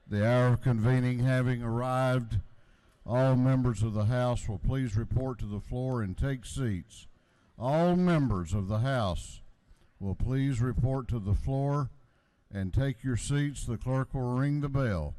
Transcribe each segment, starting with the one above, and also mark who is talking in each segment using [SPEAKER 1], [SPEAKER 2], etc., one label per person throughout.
[SPEAKER 1] The hour of convening having arrived, all members of the House will please report to the floor and take seats. All members of the House will please report to the floor and take your seats. The clerk will ring the bell.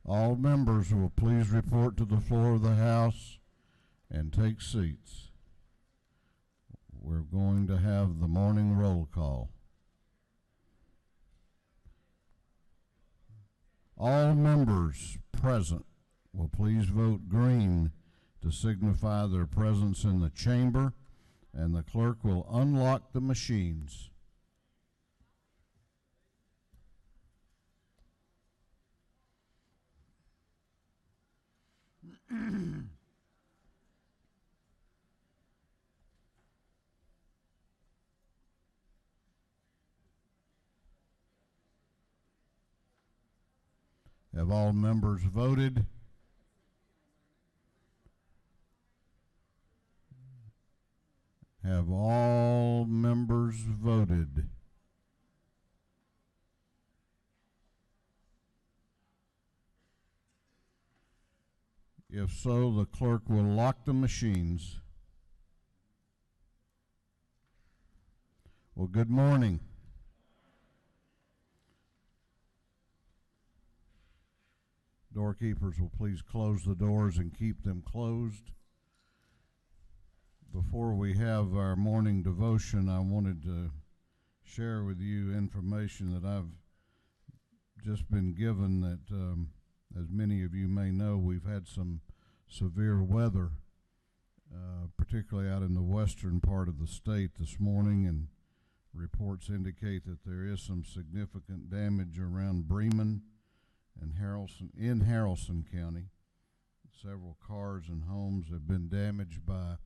[SPEAKER 1] All members will please report to the floor of the House and take seats. We're going to have the morning roll call. All members present will please vote green to signify their presence in the chamber, and the clerk will unlock the machines. Have all members voted? Have all members voted? If so, the clerk will lock the machines. Well, good morning. Doorkeepers will please close the doors and keep them closed. Before we have our morning devotion, I wanted to share with you information that I've just been given that, as many of you may know, we've had some severe weather, particularly out in the western part of the state this morning, and reports indicate that there is some significant damage around Bremen and Haralson County. Several cars and homes have been damaged by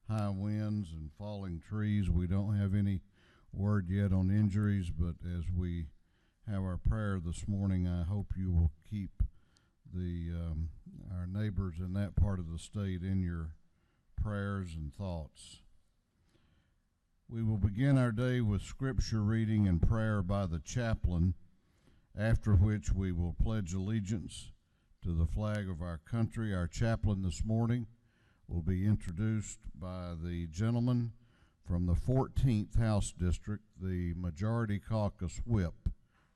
[SPEAKER 1] high winds and falling trees. We don't have any word yet on injuries, but as we have our prayer this morning, I hope you will keep our neighbors in that part of the state in your prayers and thoughts. We will begin our day with scripture reading and prayer by the chaplain, after which we will pledge allegiance to the flag of our country. Our chaplain this morning will be introduced by the gentleman from the 14th House District, the Majority Caucus Whip,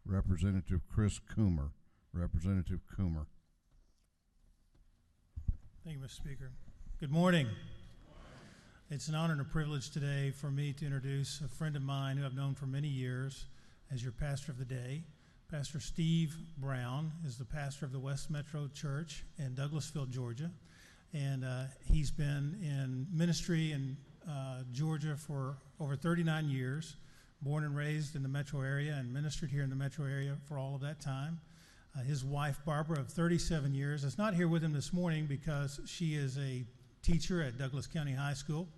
[SPEAKER 1] Representative Chris Coomer. Representative Coomer.
[SPEAKER 2] Thank you, Mr. Speaker. Good morning. It's an honor and a privilege today for me to introduce a friend of mine who I've known for many years as your pastor of the day. Pastor Steve Brown is the pastor of the West Metro Church in Douglasville, Georgia. And he's been in ministry in Georgia for over 39 years, born and raised in the metro area and ministered here in the metro area for all of that time. His wife, Barbara, of 37 years, is not here with him this morning because she is a teacher at Douglas County High School,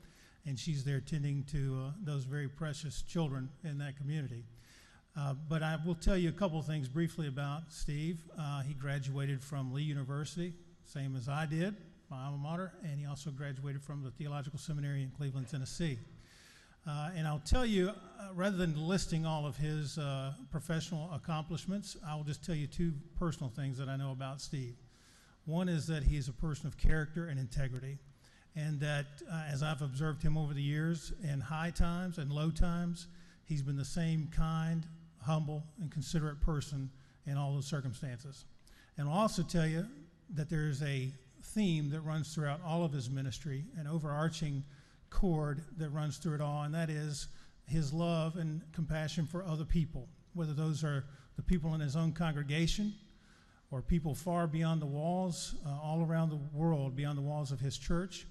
[SPEAKER 2] and she's there tending to those very precious children in that community. But I will tell you a couple of things briefly about Steve. He graduated from Lee University, same as I did, my alma mater, and he also graduated from the Theological Seminary in Cleveland, Tennessee. And I'll tell you, rather than listing all of his professional accomplishments, I will just tell you two personal things that I know about Steve. One is that he is a person of character and integrity, and that as I've observed him over the years, in high times and low times, he's been the same kind, humble, and considerate person in all those circumstances. And I'll also tell you that there's a theme that runs throughout all of his ministry, an overarching chord that runs through it all, and that is his love and compassion for other people, whether those are the people in his own congregation or people far beyond the walls, all around the world, beyond the walls of his church,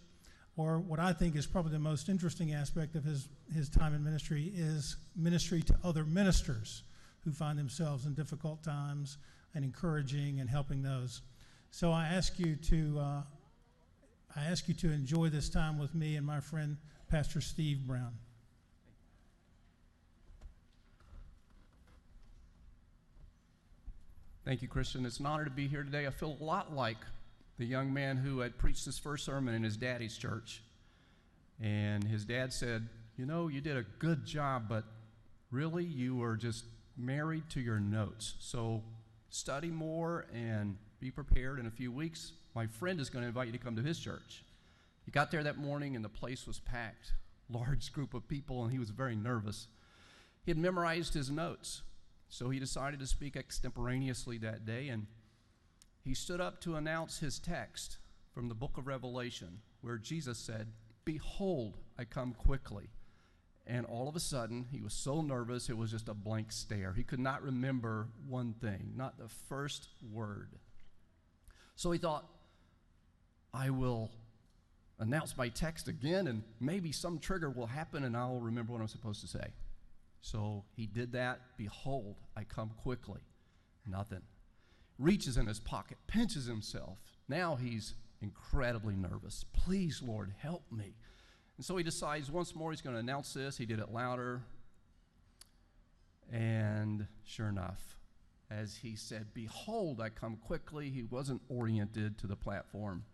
[SPEAKER 2] or what I think is probably the most interesting aspect of his time in ministry is ministry to other ministers who find themselves in difficult times and encouraging and helping those. So I ask you to I ask you to enjoy this time with me and my friend, Pastor Steve Brown.
[SPEAKER 3] Thank you, Christian. It's an honor to be here today. I feel a lot like the young man who had preached his first sermon in his daddy's church. And his dad said, you know, you did a good job, but really you were just married to your notes. So study more and be prepared. In a few weeks, my friend is going to invite you to come to his church. He got there that morning and the place was packed, large group of people, and he was very nervous. He had memorized his notes. So he decided to speak extemporaneously that day, and he stood up to announce his text from the book of Revelation, where Jesus said, "Behold, I come quickly." And all of a sudden, he was so nervous, it was just a blank stare. He could not remember one thing, not the first word. So he thought, I will announce my text again, and maybe some trigger will happen, and I'll remember what I'm supposed to say. So he did that. Behold, I come quickly. Nothing. Reaches in his pocket, pinches himself. Now he's incredibly nervous. Please, Lord, help me. And so he decides once more he's going to announce this. He did it louder. And sure enough, as he said, "Behold, I come quickly," he wasn't oriented to the platform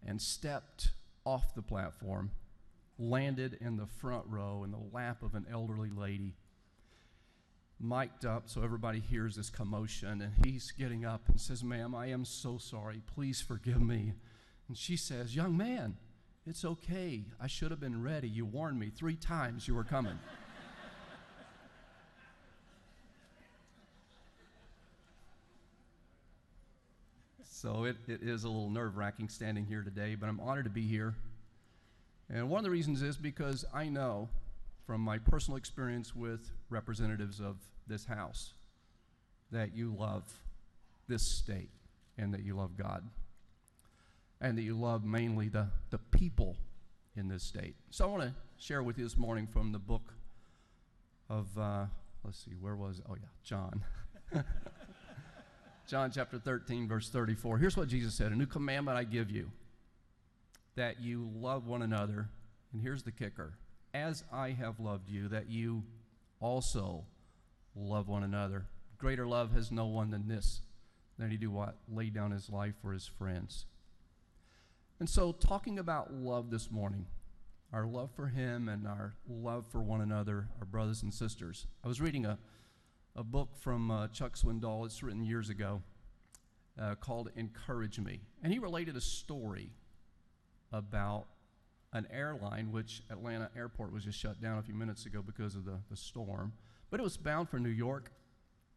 [SPEAKER 3] and stepped off the platform, landed in the front row in the lap of an elderly lady, mic'd up so everybody hears this commotion, and he's getting up and says, "Ma'am, I am so sorry. Please forgive me." And she says, "Young man, it's okay. I should have been ready. You warned me 3 times you were coming." So it is a little nerve-wracking standing here today, but I'm honored to be here. And one of the reasons is because I know from my personal experience with representatives of this house that you love this state and that you love God and that you love mainly the people in this state. So I want to share with you this morning from the book of, let's see, where was it? Oh yeah, John. John chapter 13, verse 34. Here's what Jesus said: "A new commandment I give you, that you love one another." And here's the kicker: "As I have loved you, that you also love one another. Greater love has no one than this, than he do what? Lay down his life for his friends." And so talking about love this morning, our love for him and our love for one another, our brothers and sisters. I was reading a book from Chuck Swindoll. It's written years ago called "Encourage Me." And he related a story about an airline, which Atlanta Airport was just shut down a few minutes ago because of the storm. But it was bound for New York.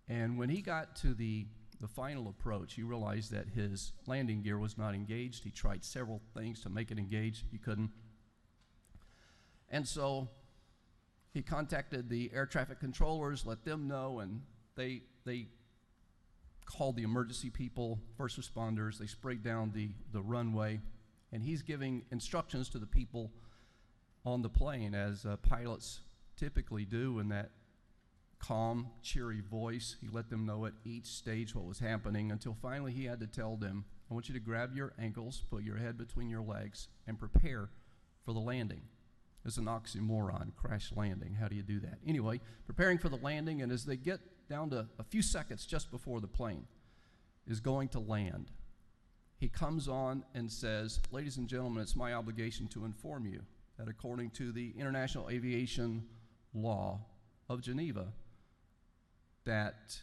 [SPEAKER 3] And when he got to the final approach, he realized that his landing gear was not engaged. He tried several things to make it engage. He couldn't. And so he contacted the air traffic controllers, let them know, and they called the emergency people, first responders. They sprayed down the runway, and he's giving instructions to the people on the plane, as pilots typically do, in that calm, cheery voice. He let them know at each stage what was happening, until finally he had to tell them, "I want you to grab your ankles, put your head between your legs, and prepare for the landing." It's an oxymoron, crash landing. How do you do that? Anyway, preparing for the landing, and as they get down to a few seconds just before the plane is going to land, he comes on and says, "Ladies and gentlemen, it's my obligation to inform you that according to the International Aviation Law of Geneva, that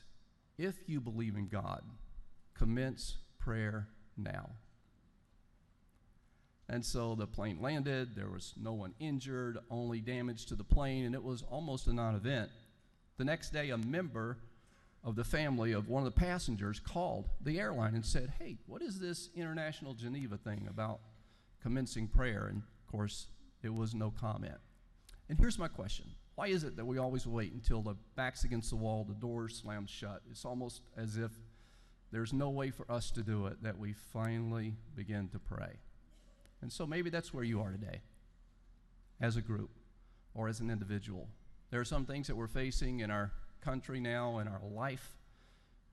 [SPEAKER 3] if you believe in God, commence prayer now." And so the plane landed. There was no one injured, only damage to the plane, and it was almost a non-event. The next day, a member of the family of one of the passengers called the airline and said, "Hey, what is this International Geneva thing about commencing prayer?" And of course, it was no comment. And here's my question: why is it that we always wait until the back's against the wall, the door's slammed shut? It's almost as if there's no way for us to do it, that we finally begin to pray. And so maybe that's where you are today, as a group or as an individual. There are some things that we're facing in our country now, in our life,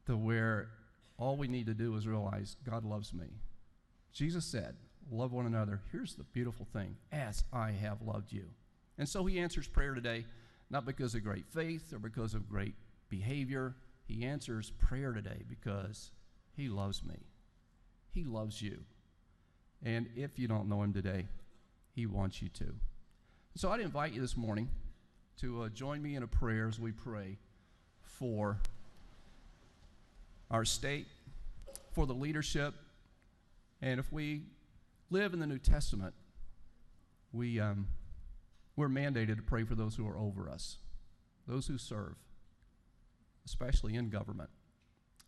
[SPEAKER 3] to where all we need to do is realize God loves me. Jesus said, love one another. Here's the beautiful thing, as I have loved you. And so he answers prayer today, not because of great faith or because of great behavior. He answers prayer today because he loves me. He loves you. And if you don't know him today, he wants you to. So I'd invite you this morning to join me in a prayer as we pray for our state, for the leadership. And if we live in the New Testament, we're mandated to pray for those who are over us, those who serve, especially in government.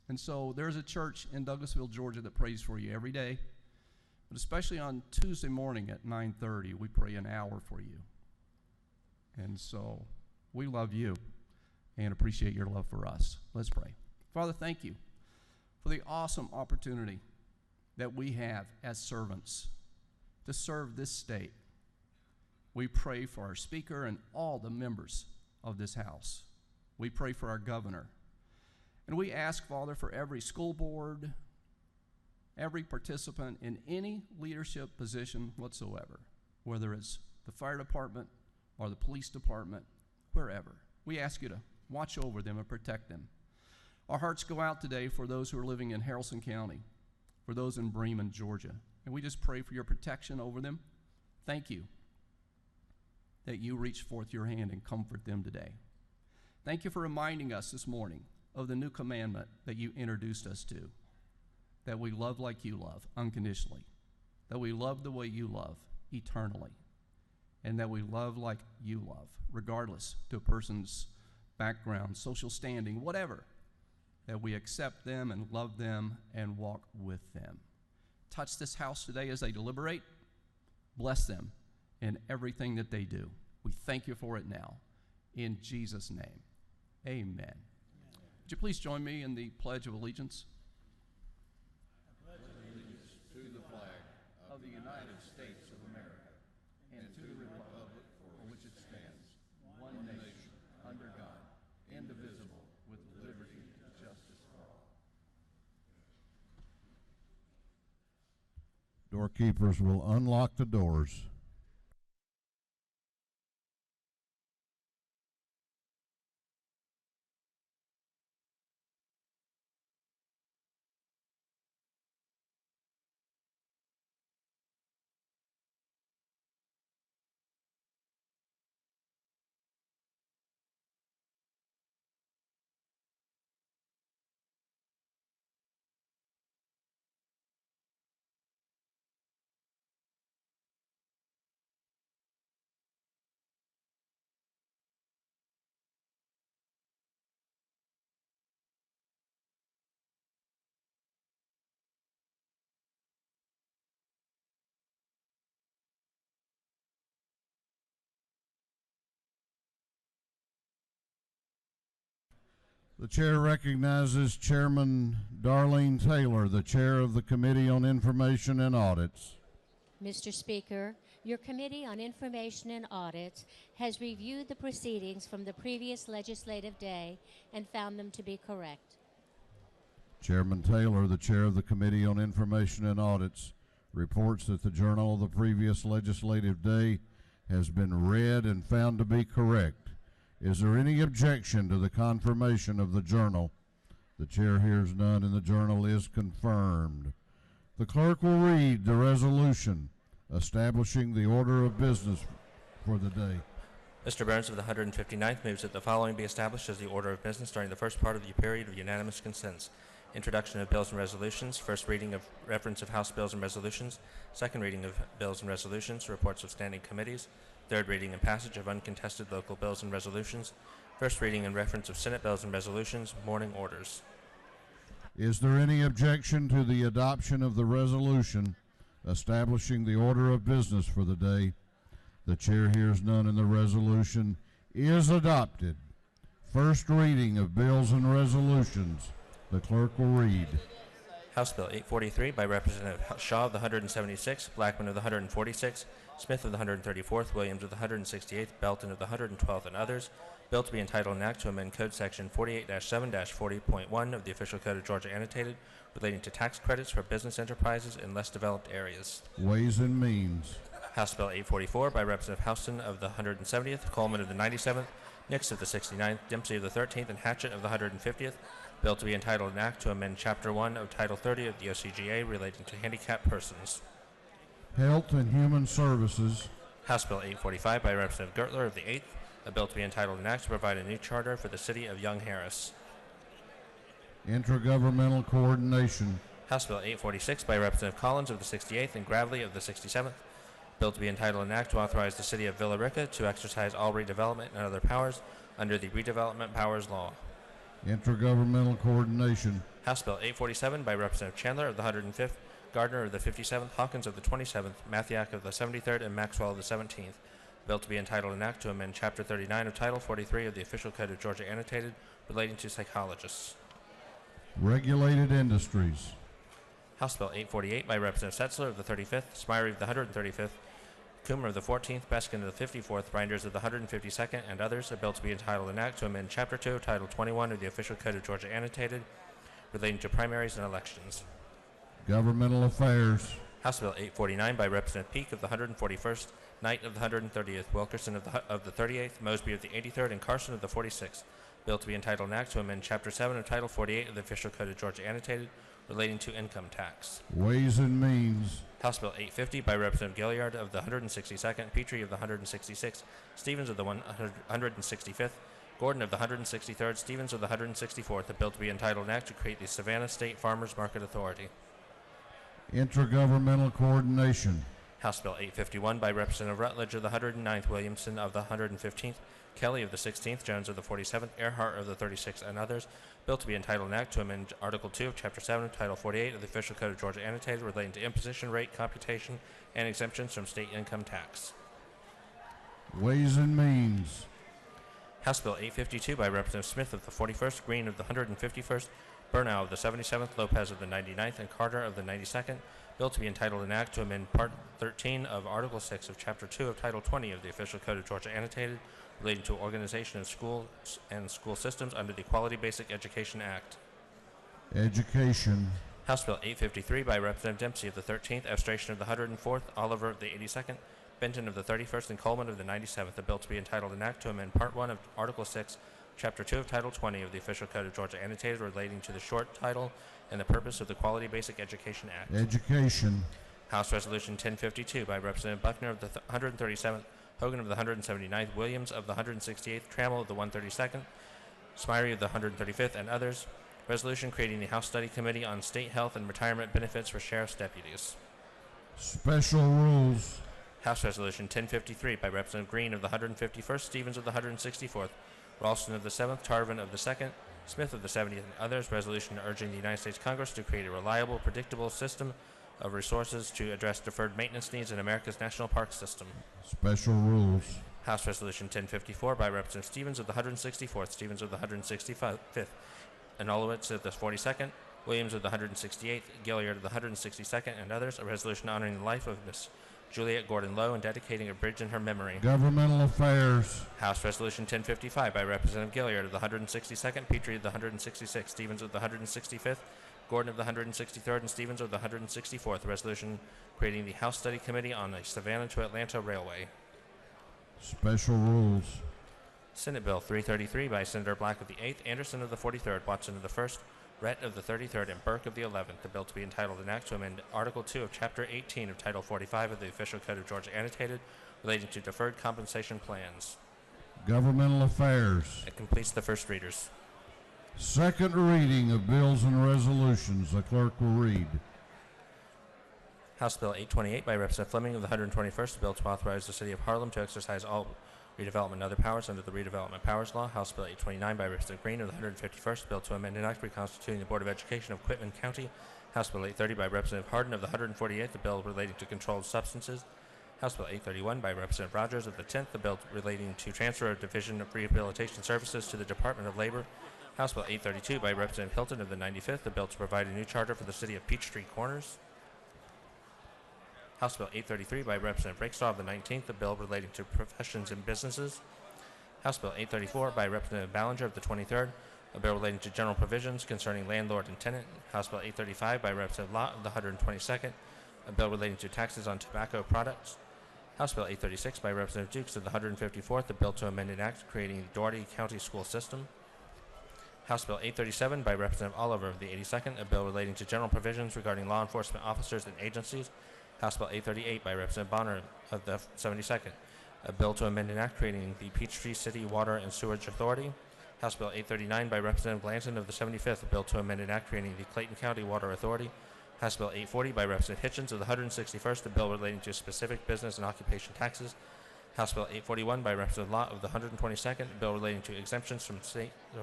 [SPEAKER 3] And so there's a church in Douglasville, Georgia that prays for you every day, but especially on Tuesday morning at 9:30, we pray an hour for you. And so we love you and appreciate your love for us. Let's pray. Father, thank you for the awesome opportunity that we have as servants to serve this state. We pray for our speaker and all the members of this house. We pray for our governor. And we ask, Father, for every school board, every participant in any leadership position whatsoever, whether it's the fire department or the police department, wherever. We ask you to watch over them and protect them. Our hearts go out today for those who are living in Haralson County, for those in Bremen, Georgia. And we just pray for your protection over them. Thank you that you reach forth your hand and comfort them today. Thank you for reminding us this morning of the new commandment that you introduced us to, that we love like you love, unconditionally, that we love the way you love, eternally, and that we love like you love, regardless to a person's background, social standing, whatever, that we accept them and love them and walk with them. Touch this house today as they deliberate. Bless them in everything that they do. We thank you for it now. In Jesus' name, amen. Would you please join me in the Pledge of Allegiance?
[SPEAKER 1] I pledge allegiance to the flag of the United States of America and to the republic for which it stands, one nation, under God, indivisible, with liberty and justice for all. Doorkeepers will unlock the doors. The chair recognizes Chairman Darlene Taylor, the chair of the Committee on Information and Audits.
[SPEAKER 4] Mr. Speaker, your Committee on Information and Audits has reviewed the proceedings from the previous legislative day and found them to be correct.
[SPEAKER 1] Chairman Taylor, the chair of the Committee on Information and Audits, reports that the journal of the previous legislative day has been read and found to be correct. Is there any objection to the confirmation of the journal? The chair hears none, and the journal is confirmed. The clerk will read the resolution establishing the order of business for the day.
[SPEAKER 5] Mr. Burns of the 159th moves that the following be established as the order of business during the first part of the period of unanimous consents. Introduction of bills and resolutions, first reading of reference of House bills and resolutions, second reading of bills and resolutions, reports of standing committees, third reading and passage of uncontested local bills and resolutions, first reading and reference of Senate bills and resolutions, morning orders.
[SPEAKER 1] Is there any objection to the adoption of the resolution establishing the order of business for the day? The chair hears none, and the resolution is adopted. First reading of bills and resolutions. The clerk will read.
[SPEAKER 5] House Bill 843 by Representative Shaw of the 176th, Blackman of the 146th, Smith of the 134th, Williams of the 168th, Belton of the 112th, and others, Bill to be entitled an act to amend Code Section 48-7-40.1 of the Official Code of Georgia Annotated relating to tax credits for business enterprises in less developed areas.
[SPEAKER 1] Ways and Means.
[SPEAKER 5] House Bill 844 by Representative Houston of the 170th, Coleman of the 97th, Nix of the 69th, Dempsey of the 13th, and Hatchett of the 150th. Bill to be entitled an act to amend Chapter 1 of Title 30 of the OCGA relating to handicapped persons.
[SPEAKER 1] Health and Human Services.
[SPEAKER 5] House Bill 845 by Representative Gertler of the 8th, a bill to be entitled an act to provide a new charter for the city of Young Harris.
[SPEAKER 1] Intergovernmental Coordination.
[SPEAKER 5] House Bill 846 by Representative Collins of the 68th and Gravely of the 67th. Bill to be entitled an act to authorize the city of Villa Rica to exercise all redevelopment and other powers under the Redevelopment Powers Law.
[SPEAKER 1] Intergovernmental Coordination.
[SPEAKER 5] House Bill 847 by Representative Chandler of the 105th, Gardner of the 57th, Hawkins of the 27th, Mathiak of the 73rd, and Maxwell of the 17th. Bill to be entitled an act to amend Chapter 39 of Title 43 of the Official Code of Georgia Annotated relating to psychologists.
[SPEAKER 1] Regulated Industries.
[SPEAKER 5] House Bill 848 by Representative Setzler of the 35th, Smyre of the 135th, Coomer of the 14th, Beskin of the 54th, Reinders of the 152nd, and others. A bill to be entitled an act to amend Chapter 2 of Title 21 of the Official Code of Georgia Annotated relating to primaries and elections.
[SPEAKER 1] Governmental Affairs.
[SPEAKER 5] House Bill 849 by Representative Peake of the 141st, Knight of the 130th, Wilkerson of the 38th, Mosby of the 83rd, and Carson of the 46th. Bill to be entitled an act to amend Chapter 7 of Title 48 of the Official Code of Georgia Annotated relating to income tax.
[SPEAKER 1] Ways and Means.
[SPEAKER 5] House Bill 850 by Representative Gilliard of the 162nd, Petrie of the 166th, Stevens of the 165th, Gordon of the 163rd, Stevens of the 164th. A bill to be entitled an act to create the Savannah State Farmers Market Authority.
[SPEAKER 1] Intergovernmental Coordination.
[SPEAKER 5] House Bill 851 by Representative Rutledge of the 109th, Williamson of the 115th, Kelly of the 16th, Jones of the 47th, Earhart of the 36th, and others. Bill to be entitled an act to amend Article 2 of Chapter 7 of Title 48 of the Official Code of Georgia Annotated relating to imposition rate computation and exemptions from state income tax.
[SPEAKER 1] Ways and Means.
[SPEAKER 5] House Bill 852 by Representative Smith of the 41st, Green of the 151st, Burnau of the 77th, Lopez of the 99th, and Carter of the 92nd. Bill to be entitled an act to amend Part 13 of Article 6 of Chapter 2 of Title 20 of the Official Code of Georgia Annotated relating to organization of schools and school systems under the Quality Basic Education Act.
[SPEAKER 1] Education.
[SPEAKER 5] House Bill 853 by Representative Dempsey of the 13th, Abstration of the 104th, Oliver of the 82nd, Benton of the 31st, and Coleman of the 97th. A bill to be entitled an act to amend Part 1 of Article 6, Chapter 2 of Title 20 of the Official Code of Georgia Annotated relating to the short title and the purpose of the Quality Basic Education Act.
[SPEAKER 1] Education.
[SPEAKER 5] House Resolution 1052 by Representative Buckner of the 137th, Hogan of the 179th, Williams of the 168th, Trammell of the 132nd, Smyre of the 135th, and others. Resolution creating the House Study Committee on State Health and Retirement Benefits for Sheriff's Deputies.
[SPEAKER 1] Special Rules.
[SPEAKER 5] House Resolution 1053 by Representative Green of the 151st, Stevens of the 164th, Ralston of the 7th, Tarvin of the 2nd, Smith of the 70th, and others. Resolution urging the United States Congress to create a reliable, predictable system of resources to address deferred maintenance needs in America's national park system.
[SPEAKER 1] Special Rules.
[SPEAKER 5] House Resolution 1054 by Representative Stevens of the 164th, Stevens of the 165th, Anulowitz of the 42nd, Williams of the 168th, Gilliard of the 162nd, and others. A resolution honoring the life of Miss Juliet Gordon Lowe and dedicating a bridge in her memory.
[SPEAKER 1] Governmental Affairs.
[SPEAKER 5] House Resolution 1055 by Representative Gilliard of the 162nd, Petrie of the 166th, Stevens of the 165th, Gordon of the 163rd, and Stevens of the 164th. A resolution creating the House Study Committee on the Savannah to Atlanta Railway.
[SPEAKER 1] Special Rules.
[SPEAKER 5] Senate Bill 333 by Senator Black of the 8th, Anderson of the 43rd, Watson of the 1st, Rhett of the 33rd, and Burke of the 11th. The bill to be entitled an act to amend Article 2 of Chapter 18 of Title 45 of the Official Code of Georgia Annotated relating to deferred compensation plans.
[SPEAKER 1] Governmental Affairs.
[SPEAKER 5] It completes the first readers.
[SPEAKER 1] Second reading of bills and resolutions. The clerk will read.
[SPEAKER 5] House Bill 828 by Representative Fleming of the 121st, a bill to authorize the City of Harlem to exercise all redevelopment and other powers under the Redevelopment Powers Law. House Bill 829 by Representative Green of the 151st, a bill to amend an act reconstituting the Board of Education of Quitman County. House Bill 830 by Representative Hardin of the 148th, a bill relating to controlled substances. House Bill 831 by Representative Rogers of the 10th, a bill relating to transfer of Division of Rehabilitation Services to the Department of Labor. House Bill 832 by Representative Hilton of the 95th, a bill to provide a new charter for the city of Peachtree Corners. House Bill 833 by Representative Rakestraw of the 19th, a bill relating to professions and businesses. House Bill 834 by Representative Ballinger of the 23rd, a bill relating to general provisions concerning landlord and tenant. House Bill 835 by Representative Lott of the 122nd, a bill relating to taxes on tobacco products. House Bill 836 by Representative Dukes of the 154th, a bill to amend an act creating the Doherty County School System. House Bill 837 by Representative Oliver of the 82nd, a bill relating to general provisions regarding law enforcement officers and agencies. House Bill 838 by Representative Bonner of the 72nd, a bill to amend an act creating the Peachtree City Water and Sewerage Authority. House Bill 839 by Representative Glanton of the 75th, a bill to amend an act creating the Clayton County Water Authority. House Bill 840 by Representative Hitchens of the 161st, a bill relating to specific business and occupation taxes. House Bill 841 by Representative Lott of the 122nd, a bill relating to exemptions from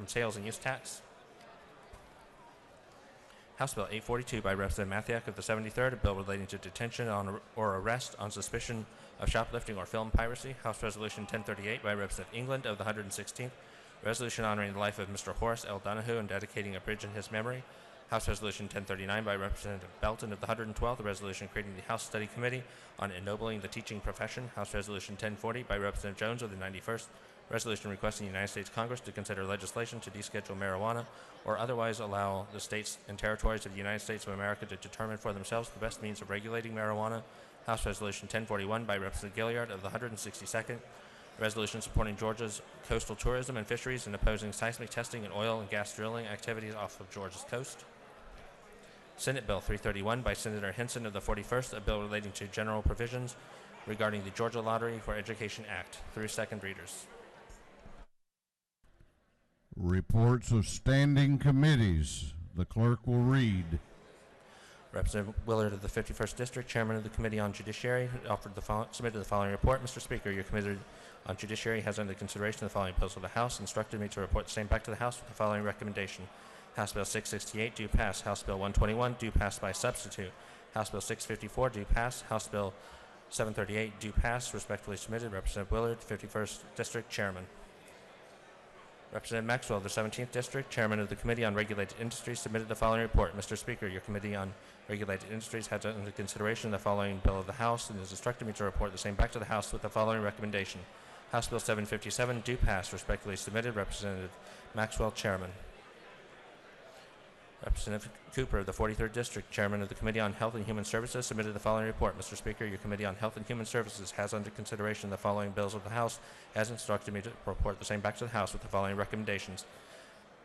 [SPEAKER 5] sales and use tax. House Bill 842 by Representative Mathiak of the 73rd, a bill relating to detention or arrest on suspicion of shoplifting or film piracy. House Resolution 1038 by Representative England of the 116th, resolution honoring the life of Mr. Horace L. Donahue and dedicating a bridge in his memory. House Resolution 1039 by Representative Belton of the 112th, a resolution creating the House Study Committee on ennobling the teaching profession. House Resolution 1040 by Representative Jones of the 91st, resolution requesting the United States Congress to consider legislation to deschedule marijuana or otherwise allow the states and territories of the United States of America to determine for themselves the best means of regulating marijuana. House Resolution 1041 by Representative Gilliard of the 162nd, a resolution supporting Georgia's coastal tourism and fisheries and opposing seismic testing and oil and gas drilling activities off of Georgia's coast. Senate Bill 331 by Senator Henson of the 41st, a bill relating to general provisions regarding the Georgia Lottery for Education Act, through second readers.
[SPEAKER 1] Reports of standing committees. The clerk will read.
[SPEAKER 5] Representative Willard of the 51st District, Chairman of the Committee on Judiciary, submitted the following report. Mr. Speaker, your Committee on Judiciary has under consideration the following proposal of the House, instructed me to report the same back to the House with the following recommendation. House Bill 668, due pass. House Bill 121, due pass by substitute. House Bill 654, due pass. House Bill 738, due pass. Respectfully submitted, Representative Willard, 51st District, Chairman. Representative Maxwell of the 17th District, Chairman of the Committee on Regulated Industries, submitted the following report. Mr. Speaker, your Committee on Regulated Industries has under consideration the following bill of the House and has instructed me to report the same back to the House with the following recommendation. House Bill 757, due pass. Respectfully submitted, Representative Maxwell, Chairman. Representative Cooper of the 43rd District, Chairman of the Committee on Health and Human Services, submitted the following report. Mr. Speaker, your Committee on Health and Human Services has under consideration the following bills of the House, has instructed me to report the same back to the House with the following recommendations.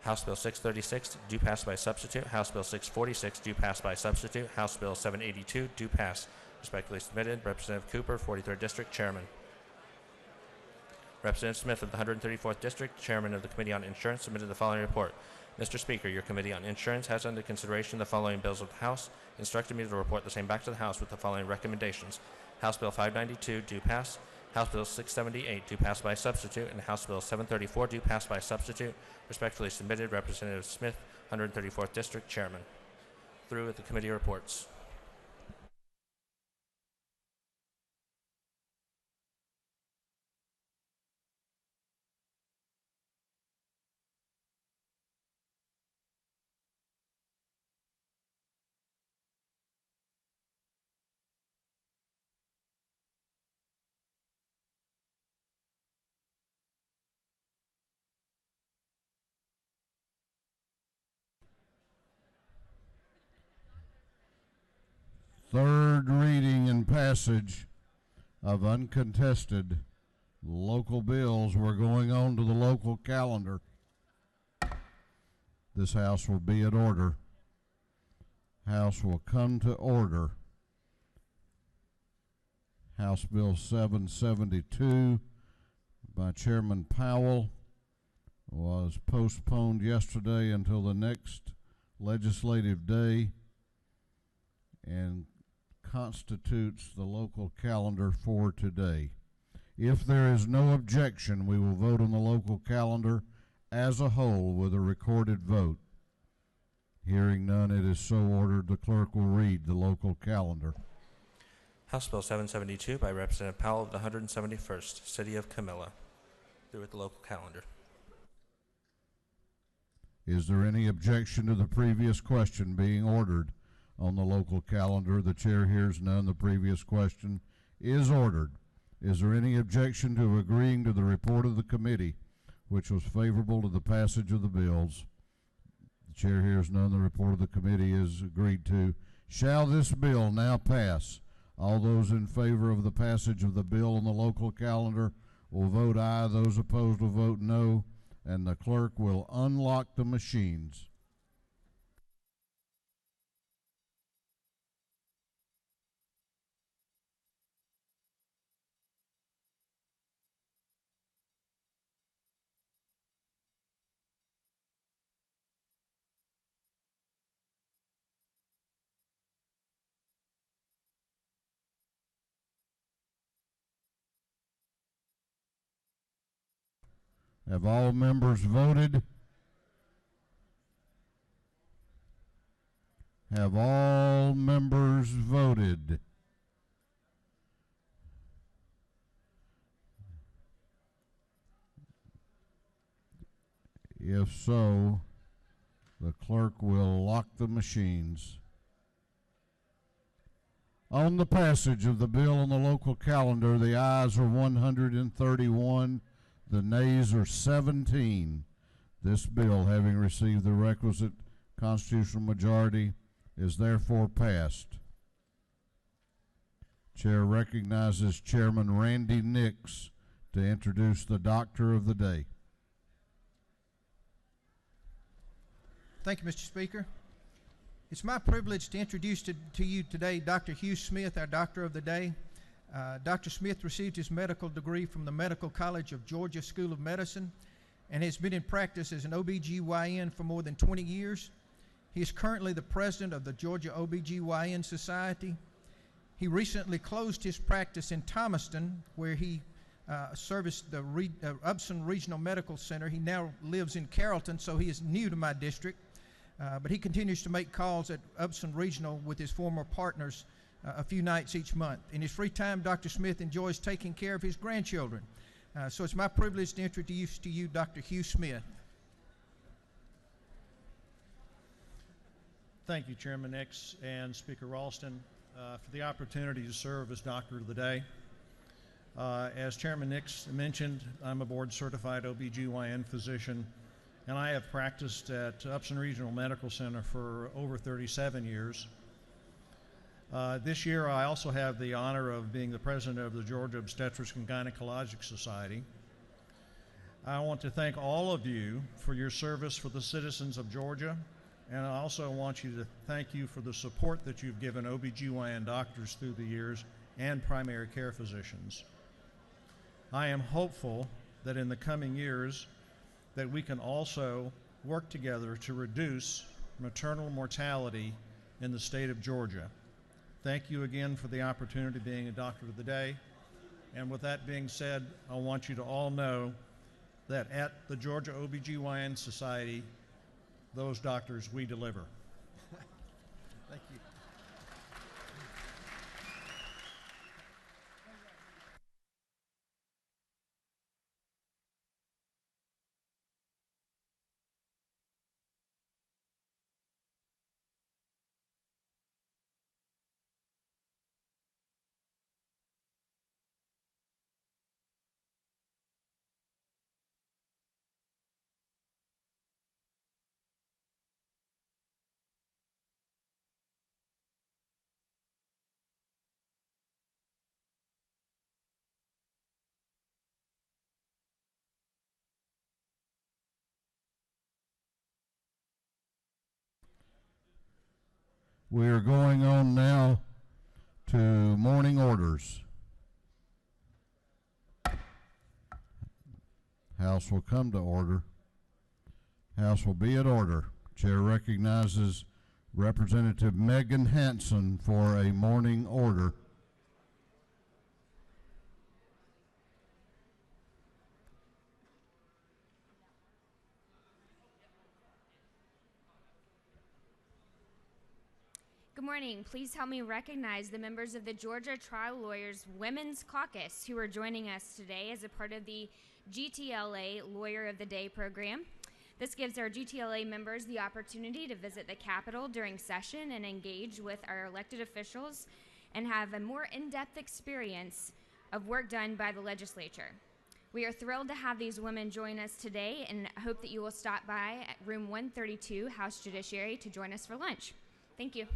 [SPEAKER 5] House Bill 636, due pass by substitute. House Bill 646, due pass by substitute. House Bill 782, due pass. Respectfully submitted, Representative Cooper, 43rd District, Chairman. Representative Smith of the 134th District, Chairman of the Committee on Insurance, submitted the following report. Mr. Speaker, your Committee on Insurance has under consideration the following bills of the House, instructed me to report the same back to the House with the following recommendations. House Bill 592, due pass. House Bill 678, due pass by substitute. And House Bill 734, due pass by substitute. Respectfully submitted, Representative Smith, 134th District, Chairman. Through with the committee reports.
[SPEAKER 1] Third reading and passage of uncontested local bills. We're going on to the local calendar. This House will be at order. House will come to order. House Bill 772 by Chairman Powell was postponed yesterday until the next legislative day and constitutes the local calendar for today. If there is no objection, we will vote on the local calendar as a whole with a recorded vote. Hearing none, it is so ordered. The clerk will read the local calendar.
[SPEAKER 5] House Bill 772 by Representative Powell of the 171st, City of Camilla. Through with the local calendar.
[SPEAKER 1] Is there any objection to the previous question being ordered on the local calendar? The chair hears none. The previous question is ordered. Is there any objection to agreeing to the report of the committee which was favorable to the passage of the bills. The chair hears none. The report of the committee is agreed to. Shall this bill now pass? All those in favor of the passage of the bill on the local calendar will vote aye. Those opposed will vote no. And the clerk will unlock the machines. Have all members voted? Have all members voted? If so, the clerk will lock the machines. On the passage of the bill on the local calendar, the ayes are 131, the nays are 17. This bill, having received the requisite constitutional majority, is therefore passed. Chair recognizes Chairman Randy Nix to introduce the Doctor of the Day.
[SPEAKER 6] Thank you, Mr. Speaker. It's my privilege to introduce to you today Dr. Hugh Smith, our Doctor of the Day. Dr. Smith received his medical degree from the Medical College of Georgia School of Medicine and has been in practice as an OBGYN for more than 20 years. He is currently the president of the Georgia OBGYN Society. He recently closed his practice in Thomaston, where he serviced the Upson Regional Medical Center. He now lives in Carrollton, so he is new to my district. But he continues to make calls at Upson Regional with his former partners a few nights each month. In his free time, Dr. Smith enjoys taking care of his grandchildren. So it's my privilege to introduce to you Dr. Hugh Smith.
[SPEAKER 7] Thank you, Chairman Nix and Speaker Ralston, for the opportunity to serve as Doctor of the Day. As Chairman Nix mentioned, I'm a board-certified OBGYN physician, and I have practiced at Upson Regional Medical Center for over 37 years. This year, I also have the honor of being the president of the Georgia Obstetrics and Gynecologic Society. I want to thank all of you for your service for the citizens of Georgia, and I also want you to thank you for the support that you've given OBGYN doctors through the years and primary care physicians. I am hopeful that in the coming years that we can also work together to reduce maternal mortality in the state of Georgia. Thank you again for the opportunity of being a Doctor of the Day. And with that being said, I want you to all know that at the Georgia OBGYN Society, those doctors we deliver.
[SPEAKER 6] Thank you.
[SPEAKER 1] We are going on now to morning orders. House will come to order. House will be at order. Chair recognizes Representative Megan Hanson for a morning order.
[SPEAKER 8] Good morning. Please help me recognize the members of the Georgia Trial Lawyers Women's Caucus who are joining us today as a part of the GTLA Lawyer of the Day program. This gives our GTLA members the opportunity to visit the Capitol during session and engage with our elected officials and have a more in-depth experience of work done by the legislature. We are thrilled to have these women join us today and hope that you will stop by at room 132, House Judiciary, to join us for lunch. Thank you.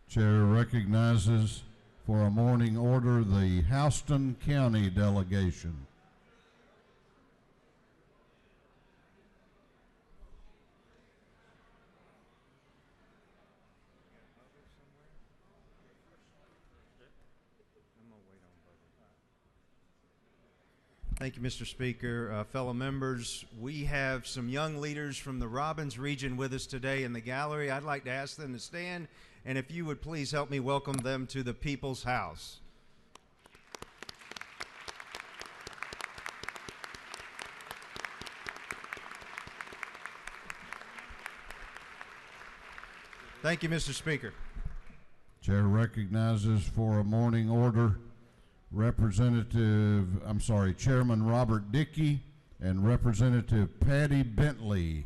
[SPEAKER 1] Chair recognizes for a morning order the Houston County delegation.
[SPEAKER 9] Thank you, Mr. Speaker. Fellow members, we have some young leaders from the Robbins region with us today in the gallery. I'd like to ask them to stand, and if you would please help me welcome them to the People's House. Thank you, Mr. Speaker.
[SPEAKER 1] Chair recognizes for a morning order Chairman Robert Dickey and Representative Patty Bentley.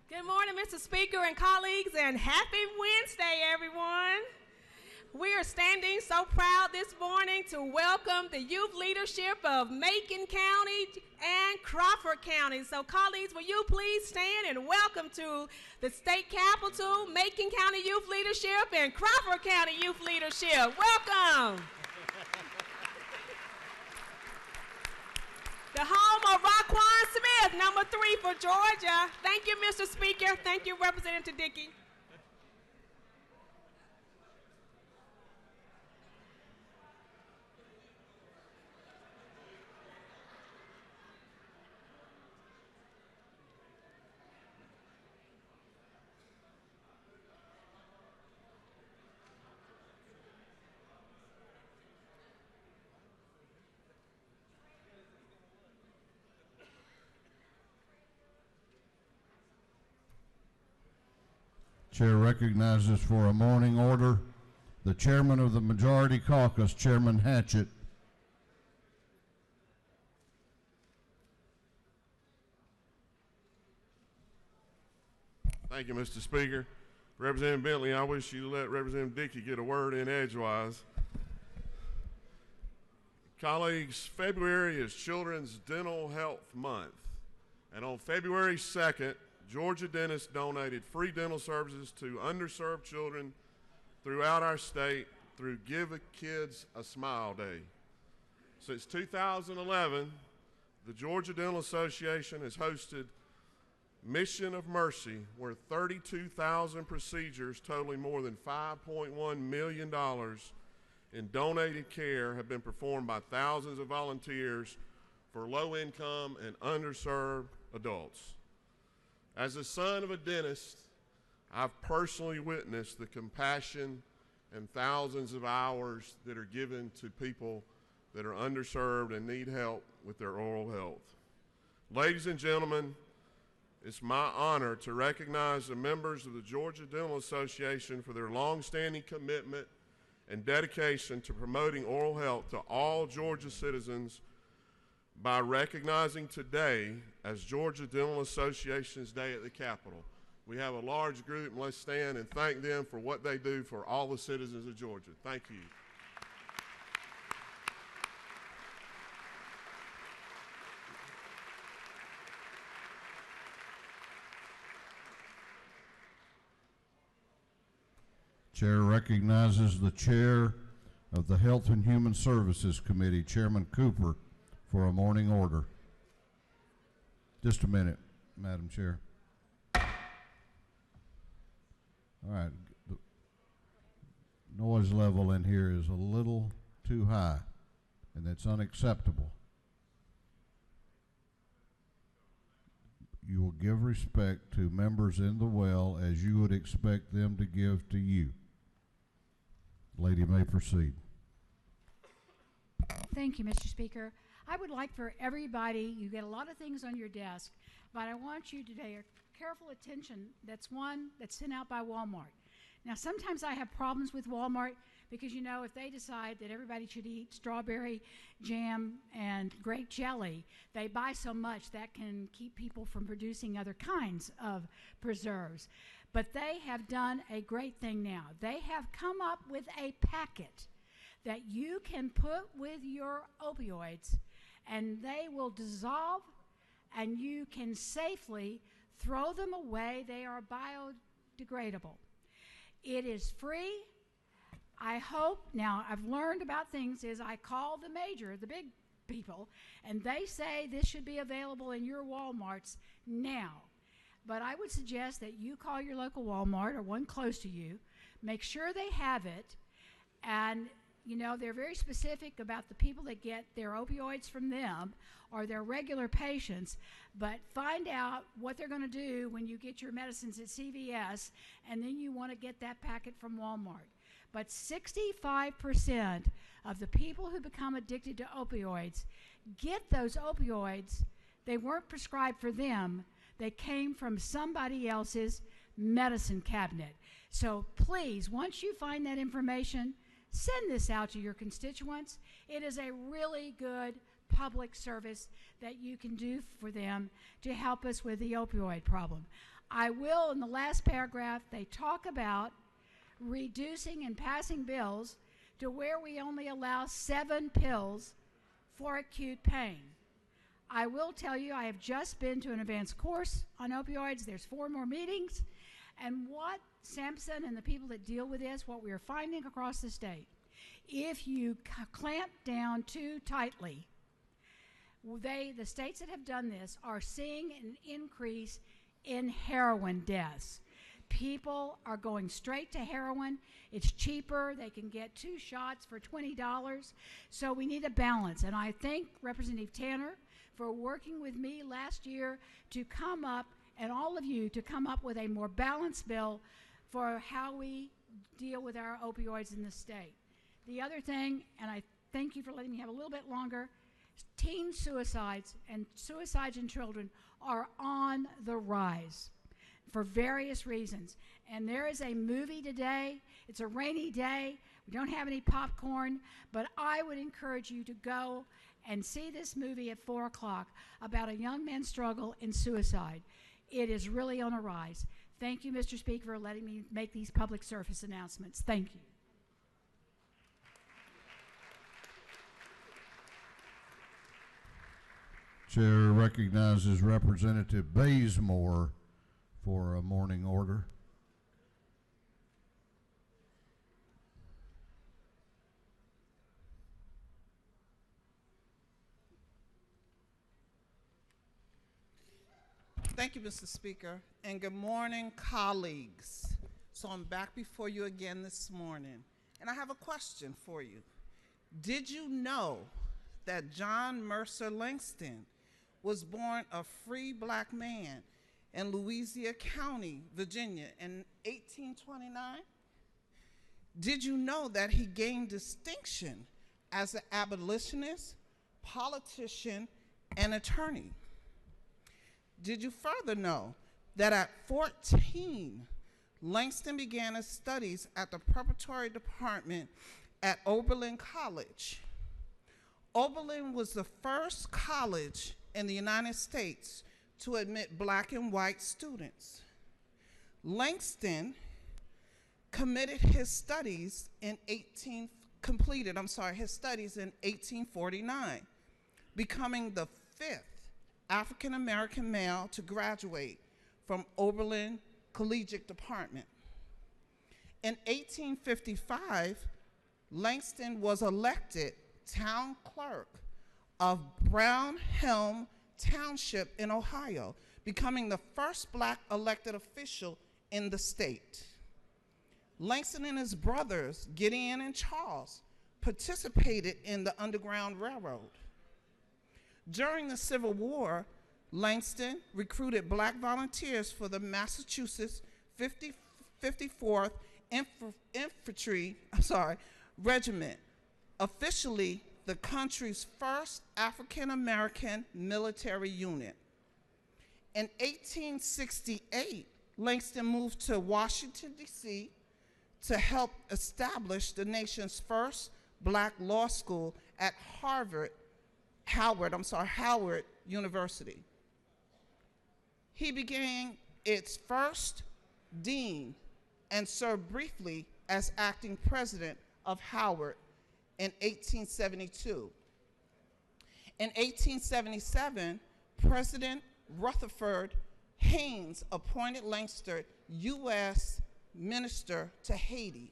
[SPEAKER 10] Good morning, Mr. Speaker and colleagues, and happy Wednesday, everyone. We are standing so proud this morning to welcome the youth leadership of Macon County and Crawford County. So, colleagues, will you please stand and welcome to the state capitol, Macon County Youth Leadership and Crawford County Youth Leadership. Welcome. The home of Raquan Smith, number 3 for Georgia. Thank you, Mr. Speaker. Thank you, Representative Dickey.
[SPEAKER 1] Chair recognizes for a morning order the Chairman of the Majority Caucus, Chairman Hatchett.
[SPEAKER 11] Thank you, Mr. Speaker. Representative Bentley, I wish you let Representative Dickey get a word in edgewise. Colleagues, February is Children's Dental Health Month, and on February 2nd, Georgia dentists donated free dental services to underserved children throughout our state through Give a Kids a Smile Day. Since 2011, the Georgia Dental Association has hosted Mission of Mercy, where 32,000 procedures totaling more than $5.1 million in donated care have been performed by thousands of volunteers for low-income and underserved adults. As the son of a dentist, I've personally witnessed the compassion and thousands of hours that are given to people that are underserved and need help with their oral health. Ladies and gentlemen, it's my honor to recognize the members of the Georgia Dental Association for their longstanding commitment and dedication to promoting oral health to all Georgia citizens by recognizing today as Georgia Dental Association's Day at the Capitol. We have a large group, and let's stand and thank them for what they do for all the citizens of Georgia. Thank you.
[SPEAKER 1] Chair recognizes the Chair of the Health and Human Services Committee, Chairman Cooper, for a morning order. Just a minute, Madam Chair. All right, the noise level in here is a little too high, and that's unacceptable. You will give respect to members in the well as you would expect them to give to you. Lady may proceed.
[SPEAKER 12] Thank you, Mr. Speaker. I would like for everybody, you get a lot of things on your desk, but I want you to pay careful attention. That's one that's sent out by Walmart. Now, sometimes I have problems with Walmart because, you know, if they decide that everybody should eat strawberry jam and grape jelly, they buy so much that can keep people from producing other kinds of preserves. But they have done a great thing now. They have come up with a packet that you can put with your opioids, and they will dissolve, and you can safely throw them away. They are biodegradable. It is free. I hope, now I've learned about things is I call the big people, and they say this should be available in your Walmarts now. But I would suggest that you call your local Walmart or one close to you, make sure they have it, and you know, they're very specific about the people that get their opioids from them or their regular patients, but find out what they're going to do when you get your medicines at CVS, and then you want to get that packet from Walmart. But 65% of the people who become addicted to opioids get those opioids. They weren't prescribed for them. They came from somebody else's medicine cabinet. So please, once you find that information, send this out to your constituents. It is a really good public service that you can do for them to help us with the opioid problem. I will, in the last paragraph, they talk about reducing and passing bills to where we only allow 7 pills for acute pain. I will tell you, I have just been to an advanced course on opioids. There's 4 more meetings. And what Sampson and the people that deal with this, what we are finding across the state, if you clamp down too tightly, the states that have done this are seeing an increase in heroin deaths. People are going straight to heroin. It's cheaper. They can get 2 shots for $20. So we need a balance. And I thank Representative Tanner for working with me last year to come up, and all of you to come up with a more balanced bill for how we deal with our opioids in the state. The other thing, and I thank you for letting me have a little bit longer, teen suicides and suicides in children are on the rise for various reasons. And there is a movie today. It's a rainy day. We don't have any popcorn, but I would encourage you to go and see this movie at 4 o'clock about a young man's struggle in suicide. It is really on a rise. Thank you, Mr. Speaker, for letting me make these public service announcements. Thank you.
[SPEAKER 1] Chair recognizes Representative Bazemore for a morning order.
[SPEAKER 13] Thank you, Mr. Speaker, and good morning, colleagues. So I'm back before you again this morning, and I have a question for you. Did you know that John Mercer Langston was born a free black man in Louisiana County, Virginia in 1829? Did you know that he gained distinction as an abolitionist, politician, and attorney? Did you further know that at 14, Langston began his studies at the preparatory department at Oberlin College? Oberlin was the first college in the United States to admit black and white students. Langston completed his studies in 1849, becoming the 5th African American male to graduate from Oberlin Collegiate Department. In 1855, Langston was elected town clerk of Brown Helm Township in Ohio, becoming the first black elected official in the state. Langston and his brothers, Gideon and Charles, participated in the Underground Railroad. During the Civil War, Langston recruited black volunteers for the Massachusetts 54th Regiment, officially the the country's first African American military unit. In 1868, Langston moved to Washington, D.C. to help establish the nation's first black law school at Howard University. He became its first dean and served briefly as acting president of Howard in 1872. In 1877, President Rutherford Haynes appointed Langston U.S. Minister to Haiti.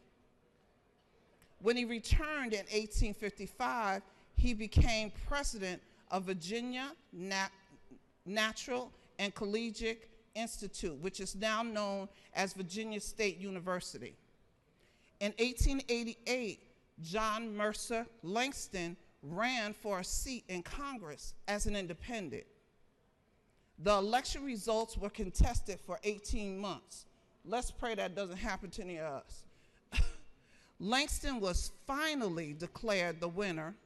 [SPEAKER 13] When he returned in 1855, he became president of Virginia Natural and Collegiate Institute, which is now known as Virginia State University. In 1888, John Mercer Langston ran for a seat in Congress as an independent. The election results were contested for 18 months. Let's pray that doesn't happen to any of us. Langston was finally declared the winner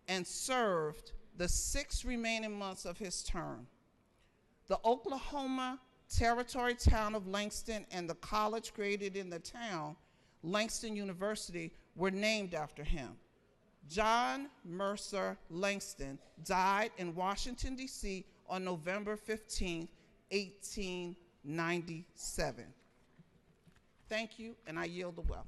[SPEAKER 13] and served the 6 remaining months of his term. The Oklahoma Territory town of Langston and the college created in the town, Langston University, were named after him. John Mercer Langston died in Washington, D.C. on November 15, 1897. Thank you, and I yield the well.